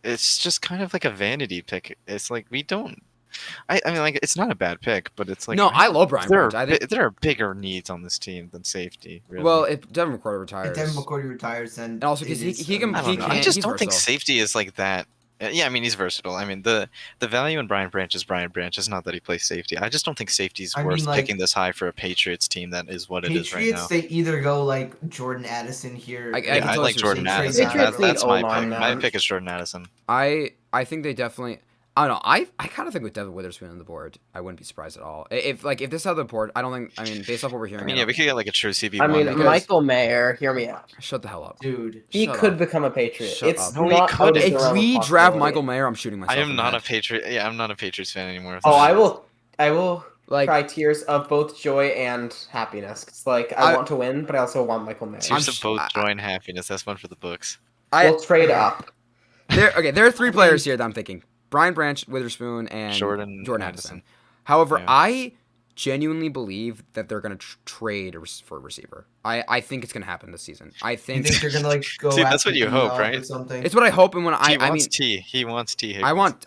It's just kind of like a vanity pick. It's we don't. I mean, it's not a bad pick, but it's no. I love Brian Branch. There are bigger needs on this team than safety. Really. Well, if Devin McCourty retires, then and also because he can. I just don't think safety is like that. Yeah, I mean he's versatile. I mean the value in Brian Branch is Brian Branch. It's not that he plays safety. I just don't think safety is worth picking this high for a Patriots team. That is what it is right now. Patriots, they either go Jordan Addison here. I like Jordan Addison. That's my pick. My pick is Jordan Addison. I think they definitely. I don't know. I kind of think with Devin Witherspoon on the board, I wouldn't be surprised at all. If this is how the board, I don't think. I mean, based off what we're hearing. We could get a true CB1. I mean, Michael Mayer, hear me out. Shut the hell up, dude. He could become a Patriot. If we draft Michael Mayer, I'm shooting myself. I am not a Patriot. Yeah, I'm not a Patriots fan anymore. Oh, I will cry tears of both joy and happiness. It's I want to win, but I also want Michael Mayer. Tears of both joy and happiness. That's one for the books. We'll trade up. There are three players here that I'm thinking. Brian Branch, Witherspoon, and Jordan Addison. However, I genuinely believe that they're going to trade for a receiver. I think it's going to happen this season. I think they're going to go. See, that's what you hope, right? It's what I hope, and when he wants T Higgins. I want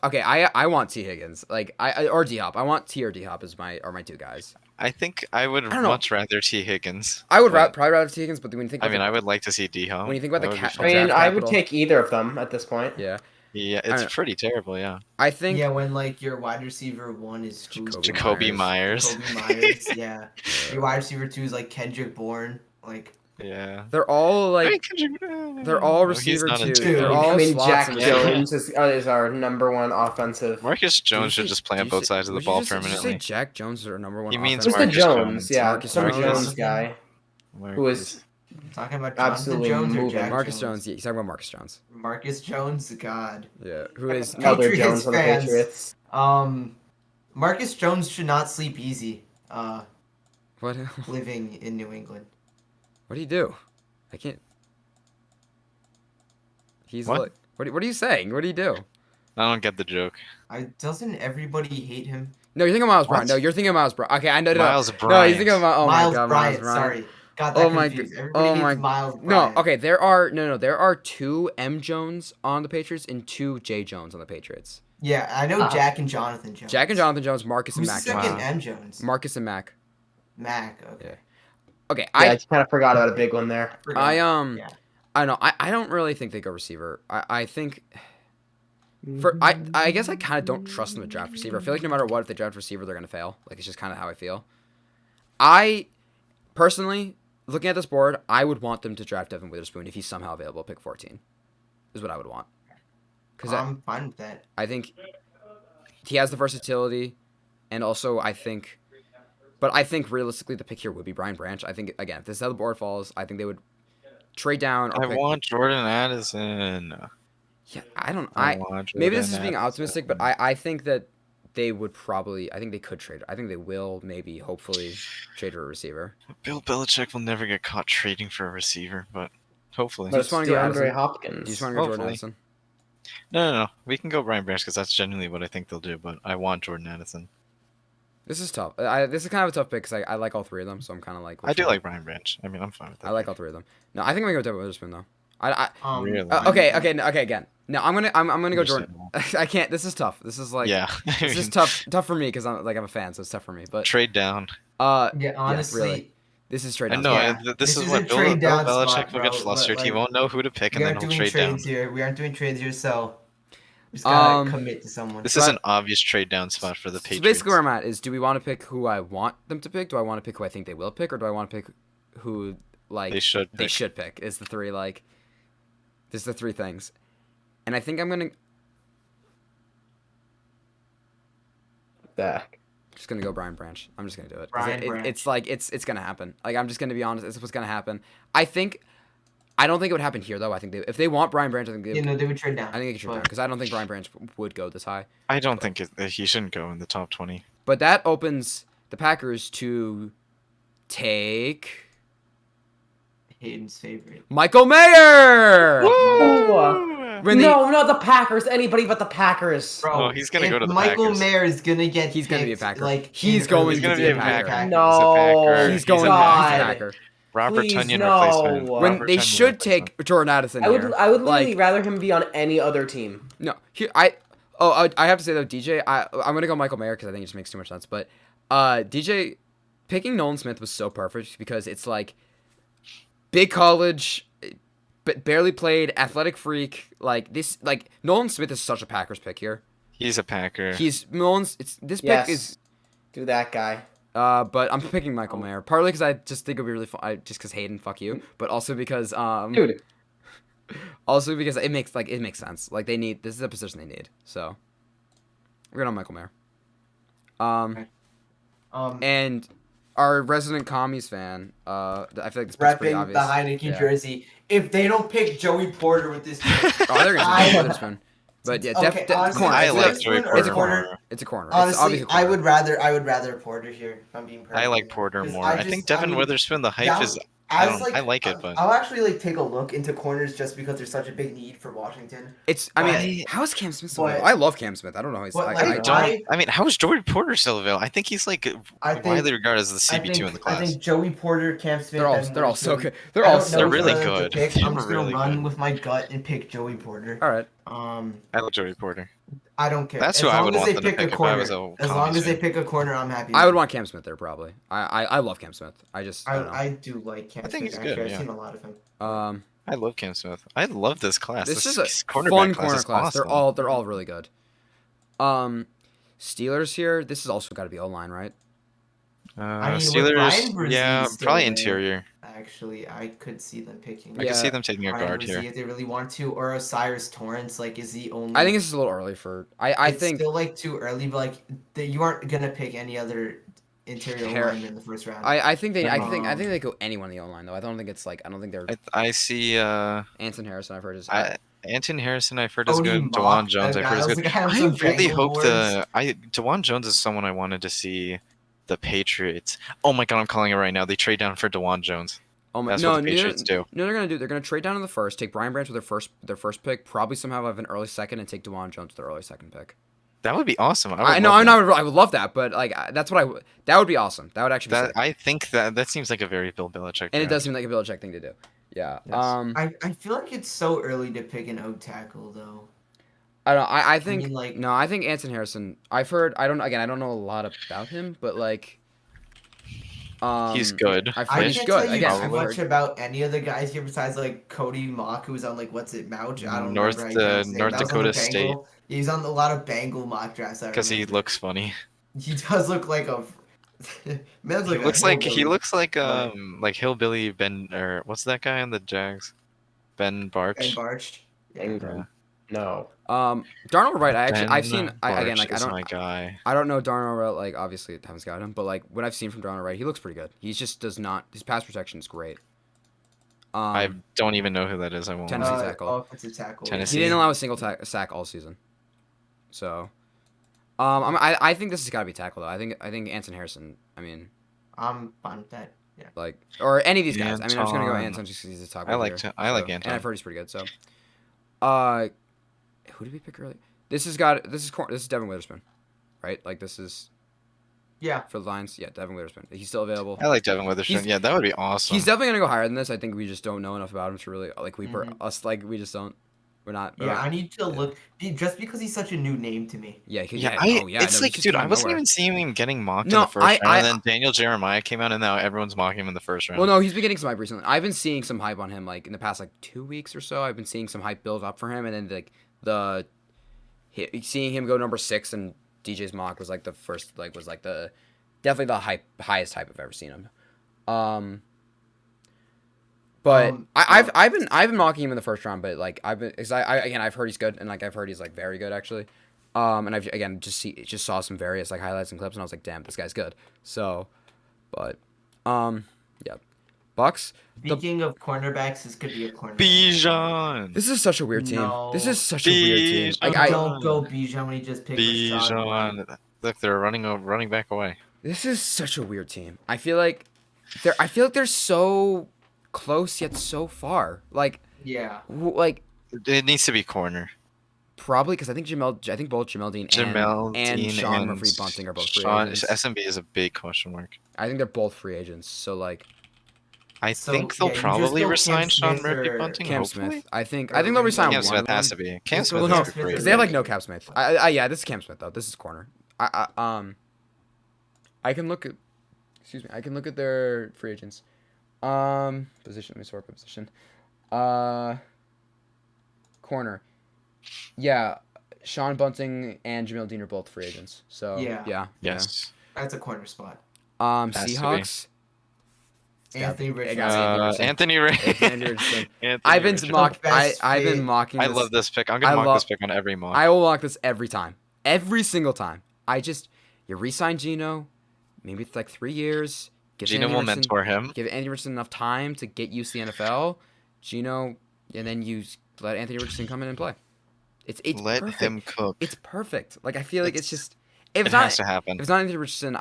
T Higgins, or D Hop. I want T or D Hop as my two guys. I think I would much rather T Higgins. I would probably rather T Higgins, but when you think, I would like to see D Hop. When you think about I would take either of them at this point. Yeah. Yeah, it's pretty terrible, yeah. I think... Yeah, when, your wide receiver 1 is Jacoby Myers. Yeah. Your wide receiver 2 is, Kendrick Bourne, Yeah. They're all, they're all receiver 2. They're all Jack Jones is our number 1 offensive... Marcus Jones should just play on both sides of the ball permanently. Did you say Jack Jones is our number 1 He means offensive? Marcus Jones. Yeah, Marcus Jones guy. Who is... Talking about absolutely Jones or moving. Jack Marcus Jones. Yeah, he's talking about Marcus Jones. Marcus Jones, God. Yeah, who is Elder Jones on the Patriots. Marcus Jones should not sleep easy. What? Living in New England. What do you do? I can't. He's what? What are you saying? What do you do? I don't get the joke. Doesn't everybody hate him? No, you're thinking of Miles Bryant. No, you're thinking of Miles Bryant. Okay, I know. Miles Bryant. No, he's thinking of Miles my God, Bryant. Miles Bryant. Sorry. Got that confused. Everybody hates Miles Bryant. No, okay, there are 2 M Jones on the Patriots and 2 J Jones on the Patriots. Yeah, I know Jack and Jonathan Jones. Jack and Jonathan Jones, Marcus and Mac. Who's the second M Jones? Marcus and Mac. Mac, okay. Yeah. Okay, I kind of forgot about a big one there. I don't know. I don't really think they go receiver. I think I guess I kind of don't trust them to draft receiver. I feel like no matter what, if they draft receiver, they're gonna fail. It's just kind of how I feel. I personally, looking at this board, I would want them to draft Devin Witherspoon if he's somehow available at pick 14. Is what I would want. Because I'm fine with that. I think he has the versatility, and also I think realistically the pick here would be Brian Branch. I think, again, if this is how the board falls, I think they would trade down. Or I want Jordan Addison. Yeah, maybe this is being optimistic, but I think that they would probably, I think they could trade. I think they will maybe, hopefully, trade for a receiver. Bill Belichick will never get caught trading for a receiver, but hopefully. But it's DeAndre Hopkins. Do you just want to go Jordan Addison? No. We can go Brian Branch because that's genuinely what I think they'll do, but I want Jordan Addison. This is tough. This is kind of a tough pick because I like all three of them, so I'm kind of like... I do like Brian Branch. I mean, I'm fine with that. I like all three of them. No, I think I'm going to go Devin Witherspoon, though. Really? Okay, again. No, I'm gonna go Jordan. I can't. This is tough. This is like this is tough for me because I'm a fan, so it's tough for me. But trade down. Yeah, honestly, really. This is trade down. No, this is what Bill Belichick will get flustered. He won't know who to pick, and then he'll trade down. We aren't doing trades here, so we just gotta commit to someone. This is an obvious trade down spot for the Patriots. So basically, where I'm at is: do we want to pick who I want them to pick? Do I want to pick who I think they will pick, or do I want to pick who they should pick? Is the three like? This is the three things. And I think I'm gonna just gonna go Brian Branch. I'm just gonna do it. It's like it's gonna happen. Like, I'm just gonna be honest. It's what's gonna happen. I don't think it would happen here though. I think if they want Brian Branch, I think they would trade down. I think they could trade down because I don't think Brian Branch would go this high. I don't think he shouldn't go in the top 20. But that opens the Packers to take Hayden's favorite, Michael Mayer. Woo! No, not the Packers. Anybody but the Packers. Bro, oh, he's gonna go to the Michael Packers. Mayer is gonna get. He's gonna be a Packer. Like he's going to be a Packer. No, he's going to be a Packer. Robert Tonyan replacement. When they should take Jordan Addison. I would literally rather him be on any other team. No, I have to say though, DJ, I'm gonna go Michael Mayer because I think it just makes too much sense. But DJ picking Nolan Smith was so perfect because it's like big college. But barely played, athletic freak. Like this, like Nolan Smith is such a Packers pick here. He's a Packer. Pick is do that guy. But I'm picking Michael Mayer partly because I just think it'll be really fun. Just because Hayden, fuck you. But also because dude. Also because it makes sense. Like this is a position they need. So we're going on Michael Mayer. And our resident commies fan, I feel like this pick's pretty obvious. The Heineken jersey. If they don't pick Joey Porter with this pick, they're gonna pick Witherspoon. But yeah, honestly, corner. I like Joey Porter. It's a corner. Honestly, I would rather Porter here. If I'm being perfect. I like Porter more. I think Devin Witherspoon. The hype is. I like it, but I'll actually take a look into corners just because there's such a big need for Washington. How is Cam Smith so available? I love Cam Smith. I don't know. How is Joey Porter still available? I think he's widely regarded as the CB2 in the class. I think Joey Porter, Cam Smith. They're all so good. They're really good. I'm just gonna run with my gut and pick Joey Porter. All right. I love Joey Porter. I don't care. That's who I would want them to pick if I was a As long as they pick a corner, I'm happy. I would want Cam Smith there probably. I love Cam Smith. I do like Cam Smith. I think he's good. I've seen a lot of him. I love Cam Smith. I love this class. This is a fun corner class. Awesome. They're all really good. Steelers here. This has also got to be O-line, right? Steelers. Probably interior. Actually, I could see them picking. I could see them taking a guard here if they really want to, or Osiris Torrance. Like, is the only? I think this is a little early for. I think still too early, but you aren't gonna pick any other interior line in the first round. I think they go anyone in the O-line though. I don't think they're. I see. Anton Harrison, I've heard is. Anton Harrison, I've heard is good. DeJuan Jones, I've heard is good. I really hope DeJuan Jones is someone I wanted to see. The Patriots. Oh my god, I'm calling it right now. They trade down for DeJuan Jones. Oh my, That's what the Patriots do. No, they're gonna trade down in the first, take Brian Branch with their first pick, probably somehow have an early second, and take DeJuan Jones with their early second pick. That would be awesome. I would love that, but like that would be awesome. That would actually be sick. I think that seems like a very Bill Belichick. And it does seem like a Belichick thing to do. Yeah. Yes. I feel like it's so early to pick an O tackle though. I don't know. I think Anton Harrison. I've heard. I don't know a lot about him, but like. He's good. I can't tell you too much about any of the guys here besides like Cody Mock, who's on Mouch. I don't know. North Dakota State. He's on a lot of Bengal mock drafts. Because he looks funny. He does look like a Man's He like looks a like hillbilly. like hillbilly Ben or what's that guy on the Jags? Ben Ben Barch. Barch. Yeah. Ingram. No. Darnold Wright. I've seen. Ben Again, Barch like is my guy. I don't know Darnold Wright. Like obviously, haven't got him, but like what I've seen from Darnold Wright, he looks pretty good. He just does not. His pass protection is great. I don't even know who that is. I won't. Tennessee lie. tackle. Offensive tackle. Tennessee. He didn't allow a single sack all season. So, I think this has got to be tackle though. I think Anton Harrison. I mean, I'm fine with that. Yeah. like or any of these guys. I mean, I'm just gonna go Anton. Anton just because he's a tackle. I like And Anton. I've heard he's pretty good. So, who did we pick earlier? This is Devin Witherspoon, right? Like this is. Yeah. For the Lions, yeah, Devin Witherspoon. He's still available. I like Devin Witherspoon. Yeah, that would be awesome. He's definitely gonna go higher than this. I think we just don't know enough about him to really like we just don't. We're not. I need to look just because he's such a new name to me. Yeah, It's like, dude, I wasn't even seeing him getting mocked in the first round, and then Daniel Jeremiah came out, and now everyone's mocking him in the first round. Well, no, he's been getting some hype recently. I've been seeing some hype on him like in the past like 2 weeks or so. I've been seeing some hype build up for him, and then like seeing him go number 6 and DJ's mock was like the first definitely the highest hype I've ever seen him. But I've been mocking him in the first round, but like I've heard he's good, and like I've heard he's like very good actually. And I've again just saw some various like highlights and clips, and I was like, damn, this guy's good. So, but yeah, Bucks. Speaking of cornerbacks, this could be a cornerback. Bijan. This is such a weird team. No. This is such a weird team. Like don't go Bijan when he just picked Bijan. Look, they're running back away. This is such a weird team. I feel like they're so close yet so far. Like yeah, it needs to be corner. Probably because I think both Jamel Dean and Sean Murphy Bunting are both free agents. SMB is a big question mark. I think they're both free agents. So like, I think they'll probably resign Sean Murphy Bunting. Cam Smith. I think they'll resign Cam one. Smith has to be. Cam Smith. Well, no, because they have like no Cam Smith. Yeah, this is Cam Smith though. This is corner. I can look at. Excuse me. I can look at their free agents. Position. Let me sort by position. Corner. Yeah, Sean Bunting and Jamel Dean are both free agents. So yeah. Yes. That's a corner spot. Seahawks. Anthony Richardson. Anthony Richardson. I've been mocking. I love this pick. I'm gonna mock this pick on every mock. I will mock this every time, every single time. You re-sign Geno, maybe it's like 3 years. Geno will mentor him. Give Anthony Richardson enough time to get used to the NFL. Geno, and then you let Anthony Richardson come in and play. It's let perfect. him cook. It's perfect. Like I feel like it's just it has to happen. If it's not Anthony Richardson,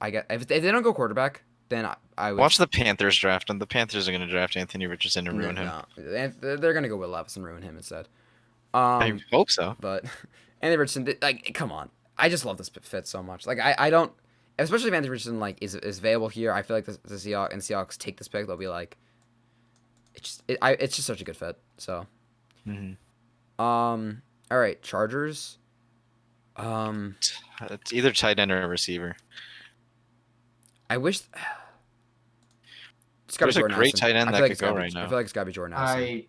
if they don't go quarterback, then I would watch the Panthers draft, and the Panthers are going to draft Anthony Richardson and ruin him. No. They're going to go Will Levis and ruin him instead. I hope so. But Anthony Richardson, like, come on, I just love this fit so much. Like I don't, especially if Anthony Richardson like is available here. I feel like the Seahawks take this pick, they'll be like, it's just such a good fit. So, all right, Chargers. It's either tight end or a receiver. I wish. There's a great tight end that could go right now. I feel like it's gotta be Jordan Addison.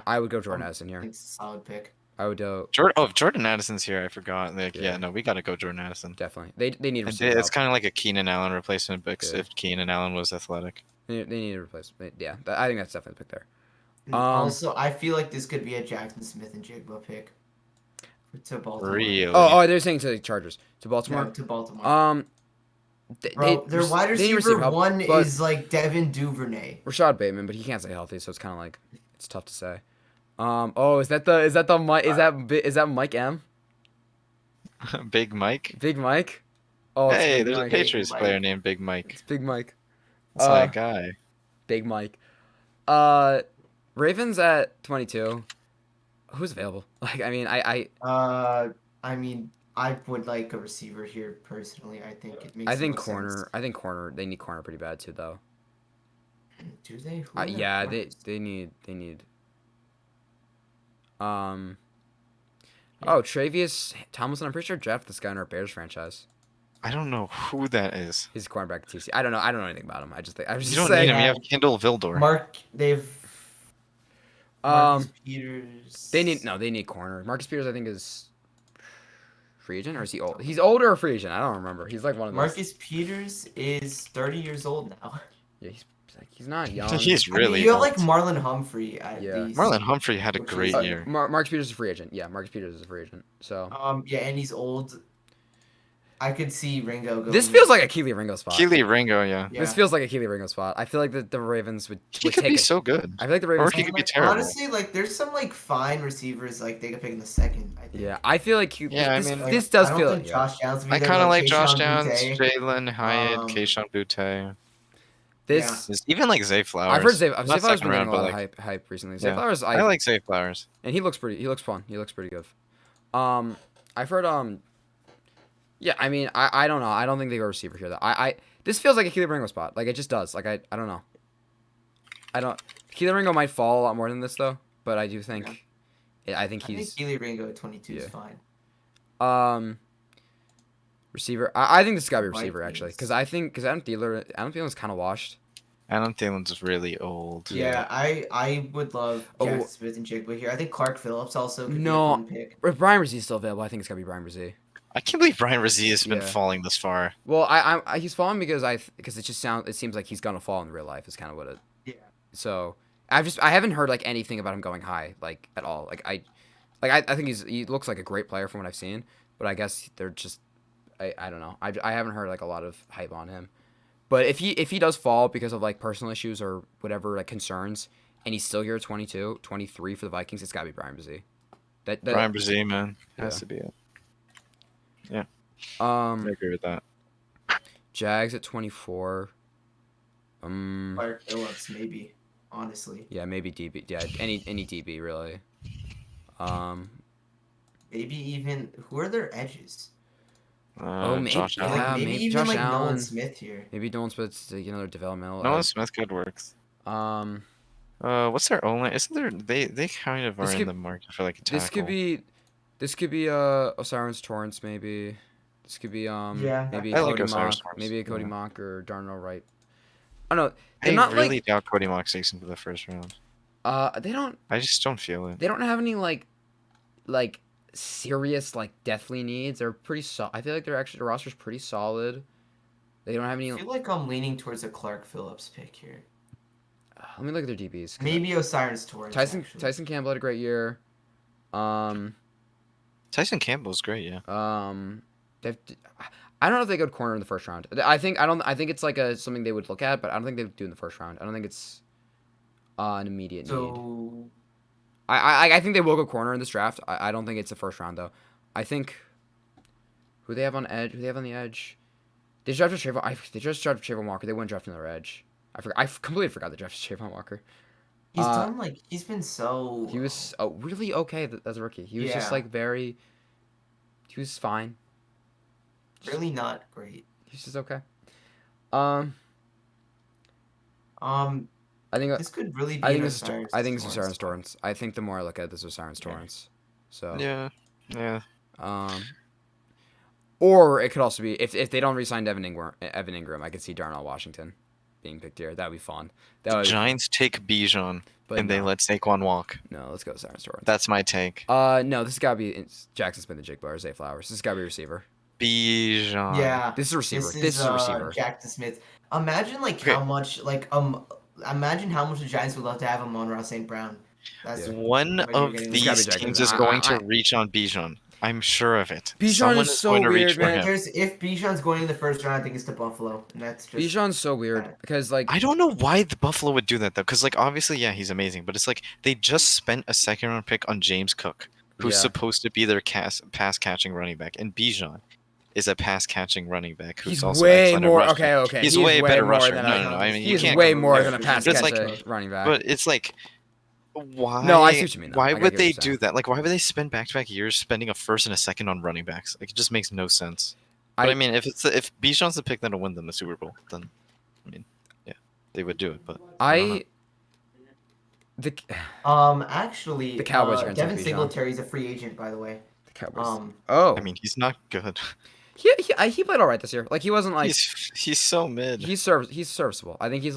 I would go Jordan Addison here. It's a solid pick. I would do. Jordan Addison's here. I forgot. We gotta go Jordan Addison. Definitely. They need a receiver. It's kind of like a Keenan Allen replacement, but if Keenan Allen was athletic. They need a replacement. Yeah, I think that's definitely the pick there. Also, I feel like this could be a Jackson Smith and Jigba pick to Baltimore. Really? Oh, they're saying to the Chargers, to Baltimore. No, to Baltimore. Their wide receiver one is like Devin Duvernay. Rashad Bateman, but he can't stay healthy, so it's kind of like it's tough to say. Is that Mike M? Big Mike. Big Mike. Oh, hey, there's a Patriots player named Big Mike. It's Big Mike. That's my guy. Big Mike. Ravens at 22. Who's available? Like, I mean, I would like a receiver here personally. I think it makes. Corner. Sense. I think corner. They need corner pretty bad too, though. Do they? Yeah, they need. Travius Tomlinson. I'm pretty sure drafted this guy in our Bears franchise. I don't know who that is. He's a cornerback at TC. I don't know anything about him. I was just you don't saying. Need him. You have Kendall Vildor. Marcus Peters. They need corner. Marcus Peters, I think, is. free agent, or is he old? He's older or free agent? I don't remember. He's like one of those. Marcus Peters is 30 years old now. Yeah, he's not young. He's really. You have old. like Marlon Humphrey at least. Marlon Humphrey had a great year. Marcus Peters is a free agent. Yeah, Marcus Peters is a free agent. So. Yeah, and he's old. I could see Ringo going. This feels like a Keely Ringo spot. Keely Ringo, yeah. This feels like a Keely Ringo spot. I feel like the Ravens would. He could be so good. I feel like the Ravens. Or he could be terrible. Honestly, like there's some like fine receivers like they could pick in the second. I think. Yeah, I feel like this does I feel. don't think Josh Downs. I kind of like Josh Downs, Jalen Hyatt, Keyshawn Butte. Even like Zay Flowers. I've heard Zay Flowers been getting a lot of hype recently. Zay Flowers. I like Zay Flowers. And he looks fun. He looks pretty good. I've heard Yeah, I mean, I don't know. I don't think they go receiver here. Though. This feels like a Keely Ringo spot. Like it just does. Like I don't know. Keely Ringo might fall a lot more than this though, but I do think. Yeah. I think Keely Ringo at 22 is fine. Receiver. I think this has got to be receiver actually, because Adam Thielen's kind of washed. Adam Thielen's really old. Yeah, I would love Jackson Smith and Jigba here. I think Clark Phillips also could be a fun pick. If Brian Brzee still available, I think it's got to be Brian Brzee. I can't believe Brian Brzee has been falling this far. Well, he's falling because it seems like he's gonna fall in real life is kind of what it. Yeah. So I haven't heard like anything about him going high like at all. I think he looks like a great player from what I've seen, but I guess they're just I don't know. I haven't heard like a lot of hype on him. But if he does fall because of like personal issues or whatever like concerns, and he's still here at 22, 23 for the Vikings, it's gotta be Brian Brzee. Brian Brzee, man, has to be it. Yeah. I agree with that. Jags at 24. Clark Phillips, maybe. Honestly. Yeah, maybe DB. Yeah, any DB really. Maybe even who are their edges? Maybe Josh Allen. Like, maybe even Josh like Allen. Nolan Smith here. Maybe Nolan Smith's their developmental. Nolan Smith could work. What's their only? Isn't there? They kind of are in the market for like a tackle. This could be Osiris Torrance maybe. This could be maybe Cody Mock, maybe a Cody Mock or Darnell Wright. I don't know. I really doubt Cody Mock takes into the first round. They don't. I just don't feel it. They don't have any like serious like deathly needs. They're pretty solid. I feel like the roster's pretty solid. They don't have any. I feel like I'm leaning towards a Clark Phillips pick here. Let me look at their DBs. Maybe Osiris Torrance. Tyson Campbell had a great year. Tyson Campbell's great, yeah. I don't know if they go to corner in the first round. I think it's like something they would look at, but I don't think they would do in the first round. I don't think it's an immediate need. I think they will go corner in this draft. I don't think it's the first round though. I think who they have on edge. Who they have on the edge? They drafted Trayvon Walker. They wouldn't draft another edge. I completely forgot they drafted Trayvon Walker. He's been so. He was really okay as a rookie. He was just like very. He was fine. Really not great. He's just okay. I think this could really be. I think it's Osiris Torrance. I think the more I look at this, Osiris Torrance. So yeah. Or it could also be if they don't re-sign Evan Ingram, I could see Darnell Washington being picked here. That would be fun. The Giants take Bijan and they let Saquon walk. No, let's go Osiris Torrance. That's my take. No, this has got to be Jackson Smith and Jigba or Zay Flowers. This has got to be receiver. Bijan. Yeah, this is a receiver. This is a receiver. Jackson Smith. Imagine how much imagine how much the Giants would love to have Amon-Ra St. Brown. That's one of these teams is going to reach on Bijan. I'm sure of it. Bijan is so weird, man. If Bijan's going in the first round, I think it's to Buffalo, and that's just. Bijan's so weird because I don't know why the Buffalo would do that though, because obviously he's amazing, but it's they just spent a second round pick on James Cook, who's supposed to be their pass catching running back, and Bijan is a pass catching running back who's also way more. Okay. He's way better rusher. No. I mean, he's way more than a pass catching running back. But it's why? No, I see what you mean. Why would they do that? Why would they spend back-to-back years spending a first and a second on running backs? It just makes no sense. But I mean, if Bijan's the pick that'll win them the Super Bowl, then they would do it. But actually, the Cowboys are going to Devin Singletary's a free agent, by the way. The Cowboys. I mean, he's not good. He played all right this year. He wasn't he's so mid. He's serviceable. I think he's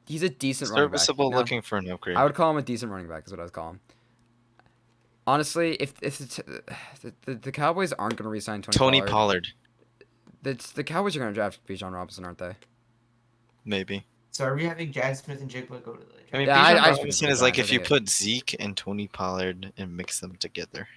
he's a decent running back. Serviceable, looking for an upgrade. I would call him a decent running back. Is what I would call him. Honestly, if the Cowboys aren't going to re-sign Tony Pollard. The Cowboys are going to draft Bijan Robinson, aren't they? Maybe. So are we having Jack Smith and Jigba go to the draft? I mean, Yeah, Bijan I Robinson is like if you put Zeke and Tony Pollard and mix them together.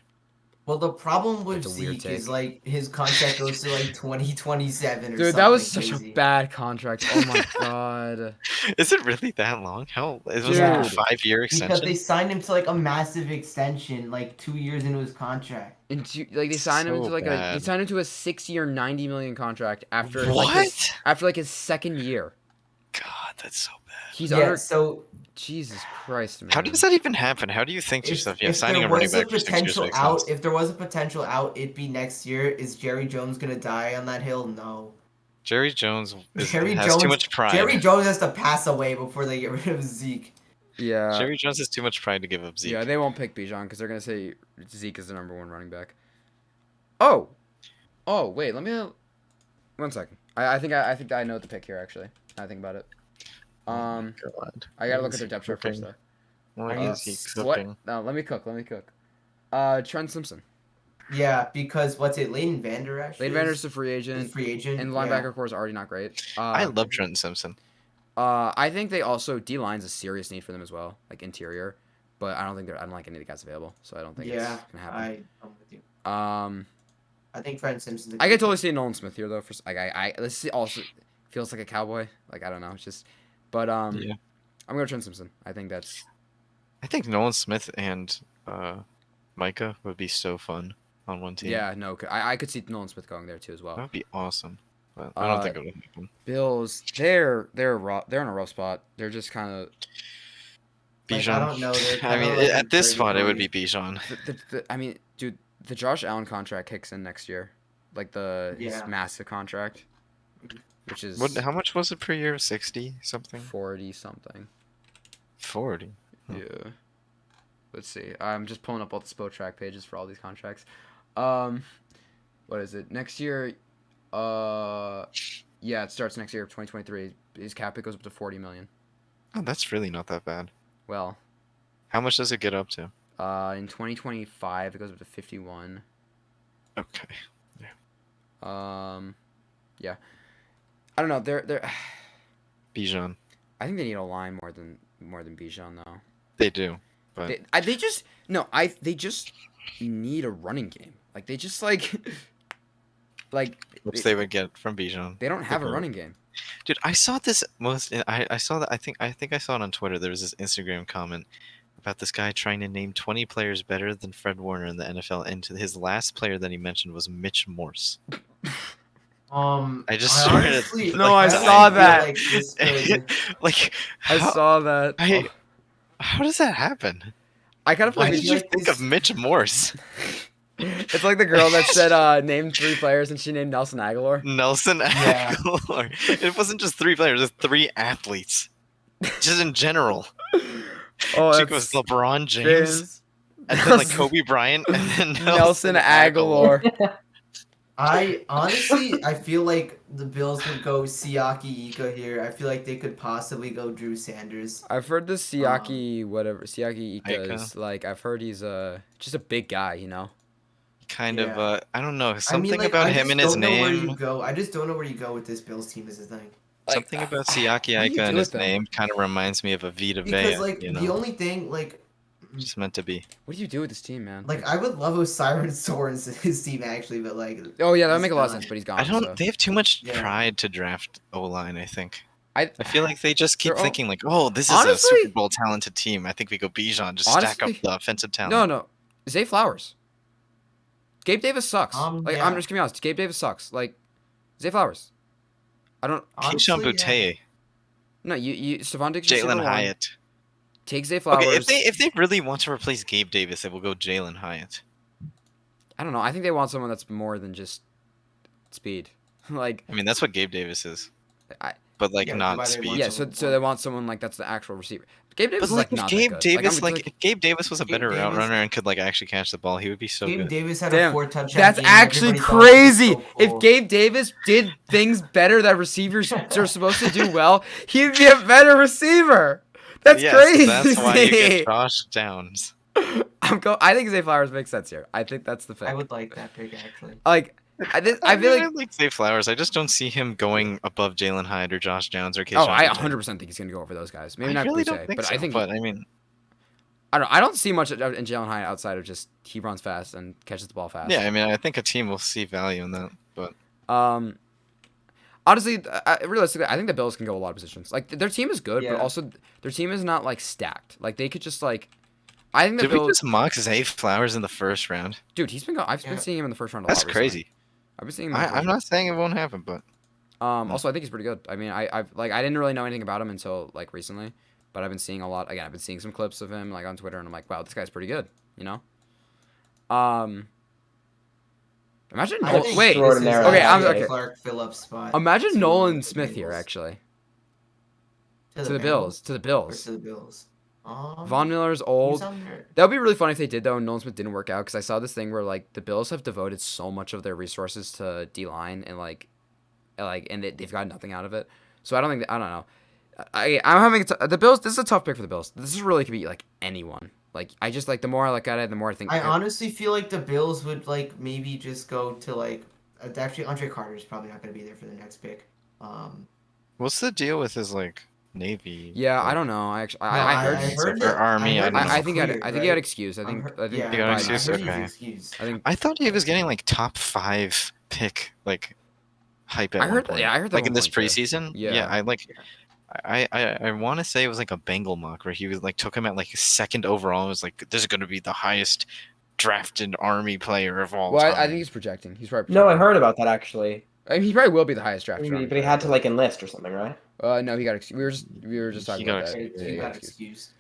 Well, the problem with That's a weird Zeke is take. like his contract goes to like 2027 or something. Dude, that was such crazy. a bad contract. Oh my god. Is it really that long? How it was Yeah. like a 5-year extension. Because they signed him to like a massive extension, like 2 years into his contract. They signed him So to bad. they signed him to a 6-year, $90 million contract after What? after his second year. God, that's so bad. He's Yeah, under so Jesus Christ, man. How does that even happen? How do you think to yourself, yeah, signing a there running was a back for 6 years potential makes out, sense? if there was a potential out, it'd be next year. Is Jerry Jones gonna die on that hill? No. Jerry Jones has Jones, too much pride. Jerry Jones has to pass away before they get rid of Zeke. Yeah. Jerry Jones has too much pride to give up Zeke. Yeah, they won't pick Bijan because they're gonna say Zeke is the number 1 running back. Oh, wait, let me 1 second. I think I know the pick here actually. I think about it. God. I gotta look at their depth chart first though. What is he What? cooking? No, let me cook. Trent Simpson. Yeah, because Leighton Vander Esch? Leighton Vander Esch is a free agent. And linebacker core is already not great. I love Trenton Simpson. I think they also D-line's a serious need for them as well, like interior. But I don't like any of the guys available, so I don't think it's gonna happen. I'm with you. I think Trent Simpson. I could totally see Nolan Smith here though. For this also feels like a Cowboy. Like I don't know, it's just. But Yeah. I'm gonna Trent Simpson. I think Nolan Smith and Micah would be so fun on one team. Yeah, no, I could see Nolan Smith going there too as well. That would be awesome. But I don't think it would happen. Bills, they're in a rough spot. They're just kind of. Bijan. I don't know. I mean, at this spot, it would be Bijan. I mean, dude, the Josh Allen contract kicks in next year, like his massive contract, which is How much was it per year? 60 something. 40 something. 40. Yeah. Let's see. I'm just pulling up all the Spotrac pages for all these contracts. What is it? Next year. Yeah, it starts next year, 2023. His cap hit goes up to $40 million. Oh, that's really not that bad. Well. How much does it get up to? In 2025, it goes up to 51. Okay. Yeah. Yeah. I don't know. They're Bijan. I think they need a line more than Bijan though. They do, but they just need a running game. Like they just like which they would get from Bijan. They don't have a running game. Dude, I saw this I saw that I think I saw it on Twitter. There was this Instagram comment about this guy trying to name 20 players better than Fred Warner in the NFL, and his last player that he mentioned was Mitch Morse. I just started. No, I saw that. I saw that. How does that happen? I kind of Why did you think of Mitch Morse? It's like the girl that said name 3 players and she named Nelson Aguilar. Aguilar. It wasn't just 3 players; it's 3 athletes, just in general. She goes LeBron James, and then like Kobe Bryant, and then Nelson Aguilar. I feel like the Bills would go Siaki Ika here. I feel like they could possibly go Drew Sanders. I've heard this Siaki Ika is like I've heard he's just a big guy, you know. Kind of I don't know, something about him and his name. I just don't know where you go with this Bills team is his thing. Something about Siaki Ika and his name kind of reminds me of a Vita Vea. Because like the only thing just meant to be. What do you do with this team, man? Like I would love Osiris Soren's his team actually, but like. Oh yeah, that would make a lot of sense, but he's gone. I don't. So. They have too much pride to draft O-line. I think. I feel like they just keep thinking like, oh, this is a Super Bowl talented team. I think we go Bijan, just stack up the offensive talent. No, Zay Flowers. Gabe Davis sucks. I'm just gonna be honest. Gabe Davis sucks. Like, Zay Flowers. I don't. Keyshawn Boutte. No, you Stephon Diggs. Jalen Hyatt. Take Zay Flowers. Okay, if they really want to replace Gabe Davis, they will go Jalen Hyatt. I don't know. I think they want someone that's more than just speed. Like. I mean, that's what Gabe Davis is. But like not speed. Yeah, so they want someone like that's the actual receiver. Gabe Davis but like, is like not Gabe that good. Davis if Gabe Davis was a better route runner and could like actually catch the ball, he would be so good. Gabe Davis had a 4 touchdown That's game. actually crazy. So cool. If Gabe Davis did things better that receivers are supposed to do well, he'd be a better receiver. That's crazy. So that's why you get Josh Downs. I think Zay Flowers makes sense here. I think that's the pick. I would like that pick actually. Like, I feel like I like Zay Flowers. I just don't see him going above Jalen Hyde or Josh Jones or Keyshawn. Oh, I 100% think he's gonna go over those guys. Maybe I not really Boucher, don't think but so, I think. But I mean, I don't see much in Jalen Hyde outside of just he runs fast and catches the ball fast. yeah, I mean, I think a team will see value in that. But honestly, realistically, I think the Bills can go a lot of positions. Like their team is good, Yeah. but also their team is not like stacked. Like they could just like. I think the did we Bills. just mock Zay Flowers in the first round? Dude, he's been. I've been seeing him in the first round a lot. That's crazy. I've been seeing him. I'm not saying it won't happen, but also I think he's pretty good. I mean, I didn't really know anything about him until like recently, but I've been seeing a lot. Again, I've been seeing some clips of him like on Twitter, and I'm like, wow, this guy's pretty good. You know. Imagine. Wait. Okay. Okay. Clark Phillips spot. Imagine to Nolan the Smith here Bengals. actually. To To the Bengals? Bills. To the Or Bills. to the Bills. Von Miller's He's old. on there. That would be really funny if they did though, and Nolan Smith didn't work out because I saw this thing where like the Bills have devoted so much of their resources to D line and they've got nothing out of it. So I don't think I don't know. I'm having the Bills. This is a tough pick for the Bills. This is really could be like anyone. Like I just like the more I look at it, the more I think. I honestly feel like the Bills would like maybe just go to like actually Andre Carter's probably not going to be there for the next pick. what's the deal with his like Navy? Yeah, I don't know. I actually I heard. Or Army, I don't know. I think cleared, he had excuse. I think yeah, He got I excuse? heard he's Okay. excused. I think I thought he was getting like top 5 pick like hype at I heard one point. I heard that like in one this point, too. preseason. Yeah. I like. I want to say it was like a Bengal mock where he was like took him at like 2nd overall and was like, this is going to be the highest drafted Army player of all time. I think he's projecting. He's probably No, I projecting. heard about that actually. I mean, he probably will be the highest drafted. But he had to like enlist or something, right? No, he got excused. We were just talking He about got that. excused. Yeah, He he got excused. excused.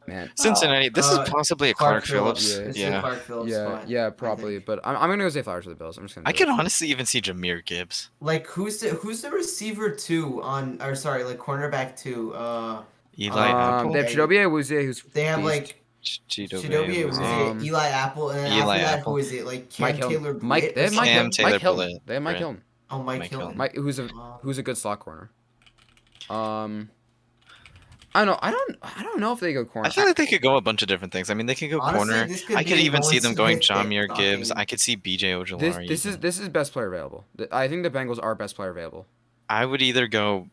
Man. Cincinnati. This is possibly a Clark Phillips. Yeah. It's the Yeah. Clark Phillips spot, Yeah, I probably. think. But I'm gonna go Zay Flowers for the Bills. I'm just gonna. I do can it. honestly even see Jahmyr Gibbs. Like who's the receiver 2 on or sorry like cornerback 2? Eli Apple. They have Chidobe Awuzie, who's They have beast. like Chidobe was Um, it Eli Apple, and then Eli after that, Apple. who is it? Like Mike Cam Hilton. Taylor Mike. Britt They or have Mike something? Hilton. Taylor Mike Hilton. Britt. They have Mike Hilton. Oh, Mike Mike Hilton. Mike, who's a good slot corner. I don't know. I don't know if they go corner. I feel like they could go a bunch of different things. I mean, they could go Honestly, corner. this could I could be even see Nolan them going Smith at Jahmyr Gibbs. fucking- I could see BJ Ojulari. This is best player available. I think the Bengals are best player available. I would either go.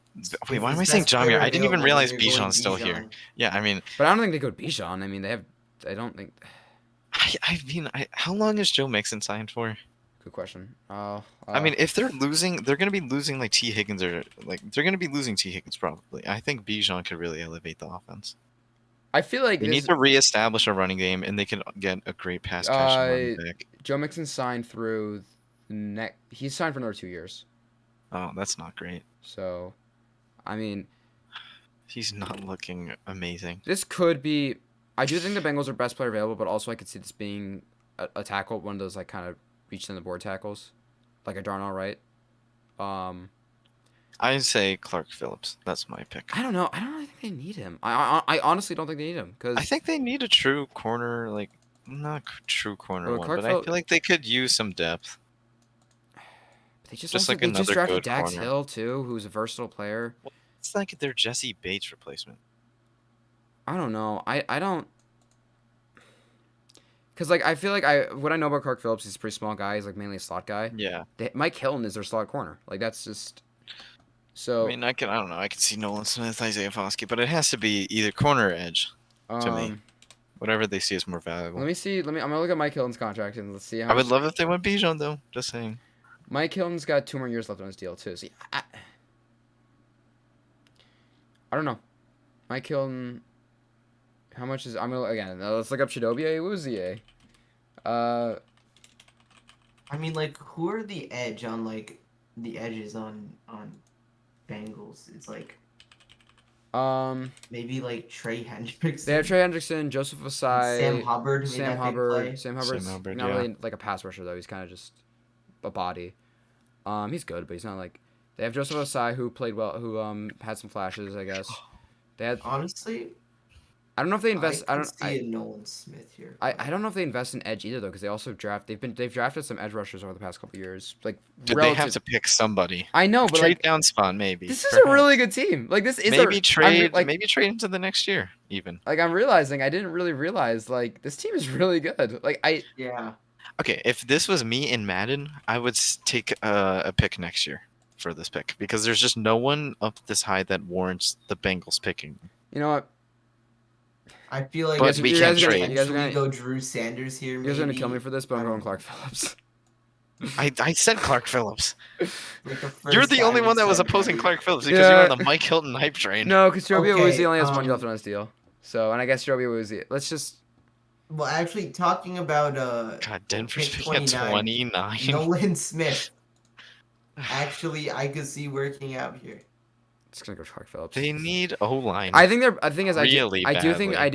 Wait, why am I Best saying player Jahmyr? I didn't even available, realize you're going Bijan's still here. Bijan. Yeah, I mean, But I don't think they go Bijan. I mean, they have. I don't think. how long is Joe Mixon signed for? Good question. I mean, if they're losing, they're going to be losing like T. Higgins or like they're going to be losing T. Higgins probably. I think Bijan could really elevate the offense. I feel like They this, need to reestablish a running game, and they can get a great pass catching running back. Joe Mixon signed through he's signed for another 2 years. Oh, that's not great. So, I mean, He's not looking amazing. this could be. I do think the Bengals are best player available, but also I could see this being a tackle, one of those like kind of reach in the board tackles, like a Darnell Wright. I'd say Clark Phillips. That's my pick. I don't know. I don't really think they need him. I honestly don't think they need him because I think they need a true corner, like not true corner Well, one, Clark but I feel like they could use some depth. they just just also, like they just another drafted good Dax corner. Hill too, who's a versatile player. It's like their Jesse Bates replacement. I don't know. I don't. Because like I feel like what I know about Clark Phillips, he's a pretty small guy. He's like mainly a slot guy. Yeah. Mike Hilton is their slot corner. Like that's just. So I mean, I don't know. I could see Nolan Smith, Isaiah Foskey, but it has to be either corner or edge to me. Whatever they see is more valuable. Let me see. I'm gonna look at Mike Hilton's contract and let's see how. I would love if they went Bijan though. Just saying. Mike Hilton's got 2 more years left on his deal too. See, I don't know. Mike Hilton. How much is I'm gonna again? Let's look up Chidobe Awuzie. I mean, like, who are the edges on Bengals? It's like maybe like Trey Hendrickson. They have Trey Hendrickson, Joseph Osai, Sam Hubbard. Sam Hubbard. Sam Hubbard's Sam Hubbard, not yeah. really like a pass rusher though. He's kind of just a body. He's good, but he's not like. They have Joseph Osai who played well, who had some flashes, I guess. They had Honestly, I don't know if they invest. I can see a Nolan Smith here. I don't know if they invest in edge either though, because they also they've drafted some edge rushers over the past couple years. Like, they have to pick somebody. I know, but trade down spawn maybe. This is a really good team. Like this is maybe trade into the next year even. Like I'm realizing I didn't really realize like this team is really good. Like yeah. Okay, if this was me in Madden, I would take a pick next year for this pick because there's just no one up this high that warrants the Bengals picking. You know what? I feel like we can't trade. You guys are gonna go Drew Sanders here. You guys are gonna kill me for this, but I'm going Clark Phillips. I said Clark Phillips. You're the only one that was opposing Clark Phillips because you're on the Mike Hilton hype train. No, because Joby Uzi only has 1 year left on his deal. So, and I guess Joby Uzi. Let's just. Well, actually, talking about God, Denver's picking at 29. Nolan Smith. Actually, I could see working out here. Just gonna go Clark Phillips. They need O-line. I think they're. I think I do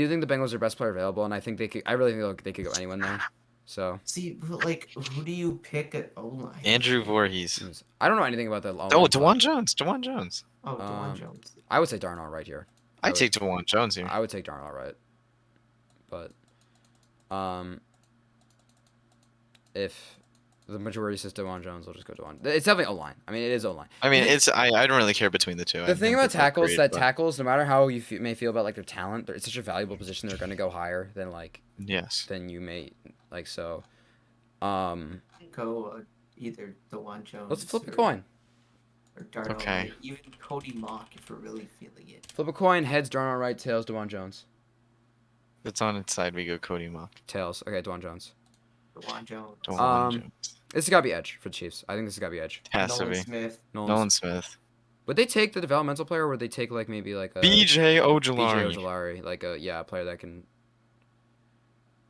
think the Bengals are best player available, and I think they could. I really think they could go anyone there. So. See, like, who do you pick at O-line? Andrew Voorhees. I don't know anything about that. DeJuan Jones. DeJuan Jones. Oh, DeJuan Jones. I would say Darnell Wright here. I'd take DeJuan Jones here. I would take Darnell Wright. But, if the majority says DeJuan Jones, I'll just go DeJuan. It's definitely O-line. I mean, it is O-line. I mean, I don't really care between the two. The thing about tackles, tackles, no matter how you may feel about like their talent, it's such a valuable position. They're going to go higher than like. Yes. Than you may like so. Go either DeJuan Jones. Let's flip a coin. Or Darnell Wright. Even Cody Mock if we're really feeling it. Flip a coin. Heads Darnell Wright. Tails DeJuan Jones. If it's on its side, we go Cody Mock. Tails. Okay, DeJuan Jones. DeJuan Jones. Jones. This has got to be edge for the Chiefs. I think this has got to be edge. Has to be. Smith. Nolan Smith. Would they take the developmental player, or would they take like maybe like a BJ Ojulari? BJ Ojulari, like a player that can.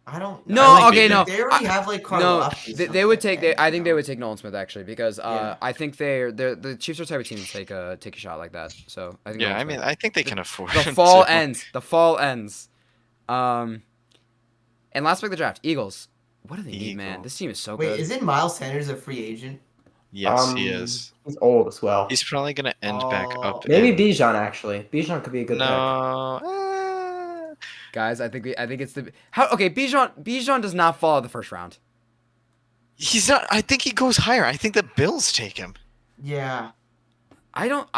I don't. No, okay, no. They already have like no. They would take. I think they would take Nolan Smith actually because I think the Chiefs are the type of team to take a shot like that. So I think. Yeah, I mean, I think they can afford. The fall ends. The fall ends. And last pick of the draft, Eagles. What do they need, man? This team is so good. Wait, isn't Miles Sanders a free agent? Yes, he is. He's old as well. He's probably gonna end back up. Maybe Bijan actually. Bijan could be a good pick. Guys, I think it's the okay. Bijan does not fall out of the first round. He's not. I think he goes higher. I think the Bills take him. Yeah. I don't.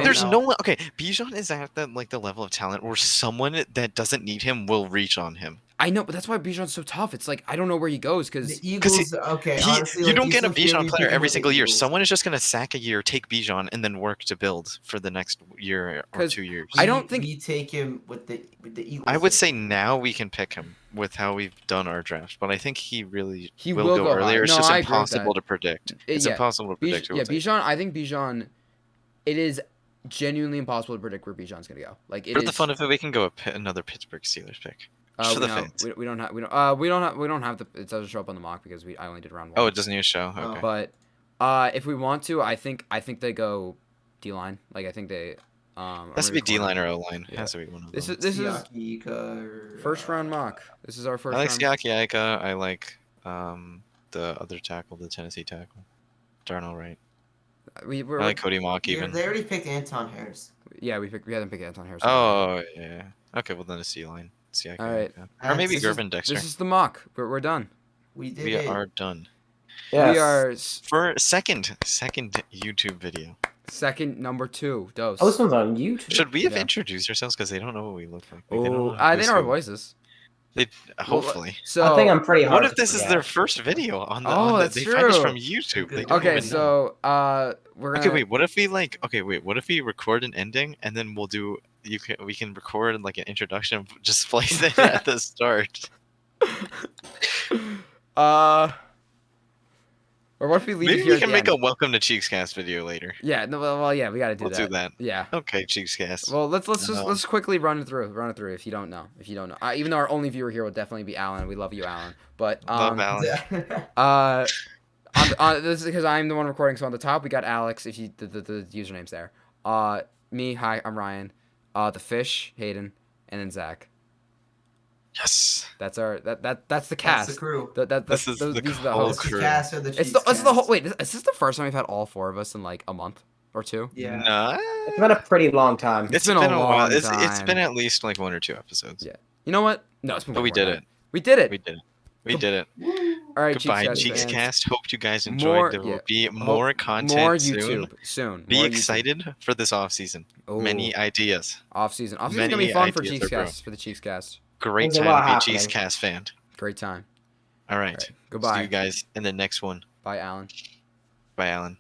There's no one. Okay, Bijan is at the level of talent where someone that doesn't need him will reach on him. I know, but that's why Bijan's so tough. It's like I don't know where he goes because you don't get a Bijan player every single year. Someone is just gonna sack a year, take Bijan, and then work to build for the next year or 2 years. I don't think we take him with the Eagles. I would say now we can pick him with how we've done our draft, but I think he will go earlier. High. It's just impossible to predict. It's impossible to predict. Bijan. I think Bijan. It is genuinely impossible to predict where Bijan's gonna go. Like for the fun of it, we can go another Pittsburgh Steelers pick. We don't have the. It doesn't show up on the mock because I only did round 1. Oh, it doesn't even show. Okay. But if we want to, I think they go D line. Like I think they. Has to be D line or O line. Yeah. Has to be one of them. This is first round mock. This is our first. I like Siaki Ika. I like the other tackle, the Tennessee tackle, Darnell Wright. I like Cody Mock even. They already picked Anton Harris. Yeah, we had them pick Anton Harris. Oh yeah. Okay, well then a C line. Siaki. All right. Or maybe Gervin Dexter. This is the mock. We're done. We are done. Yes. We are for second YouTube video. Second number 2 dose. Oh, this one's on YouTube. Should we have introduced ourselves because they don't know what we look like? They know our voices. Hopefully. So I think I'm pretty hard. What if this is their first video on the? That's they true. find us from YouTube. They don't even know. We're gonna. Okay, wait. What if we what if we record an ending and then we'll do? We can record like an introduction, just splice it at the start. Or what if we leave Maybe it here we can make a welcome to Cheekscast video later. Yeah. No. Well, yeah. We gotta do that. We'll do that. Yeah. Okay, Cheekscast. Well, let's quickly run it through. If you don't know. Even though our only viewer here will definitely be Alan. We love you, Alan. But love Alan. this is because I'm the one recording. So on the top we got Alex. If you the username's there. Me. Hi. I'm Ryan. The Fish, Hayden, and then Zach. Yes. That's our that's the cast. That's the crew. These are the whole hosts. crew. Cast or the It's the whole. Wait, is this the first time we've had all 4 of us in like a month? or 2. Yeah. Nah. It's been a pretty long time. It's been a while. long It's time. been at least like 1 or 2 episodes. Yeah. You know what? No, it's been. But way we more did than it. that. We did it. We did it. We did it. All right, Goodbye, Cheekscast fans. Cheekscast. Hope you guys enjoyed. There will be more content more soon. YouTube soon. Be More excited for this off season. Many ideas. Off season is gonna be fun for Cheekscast. Great There's a time lot to be a happening. Cheekscast fan. Great time. All right. Goodbye. See you guys in the next one. Bye, Alan. Bye, Alan.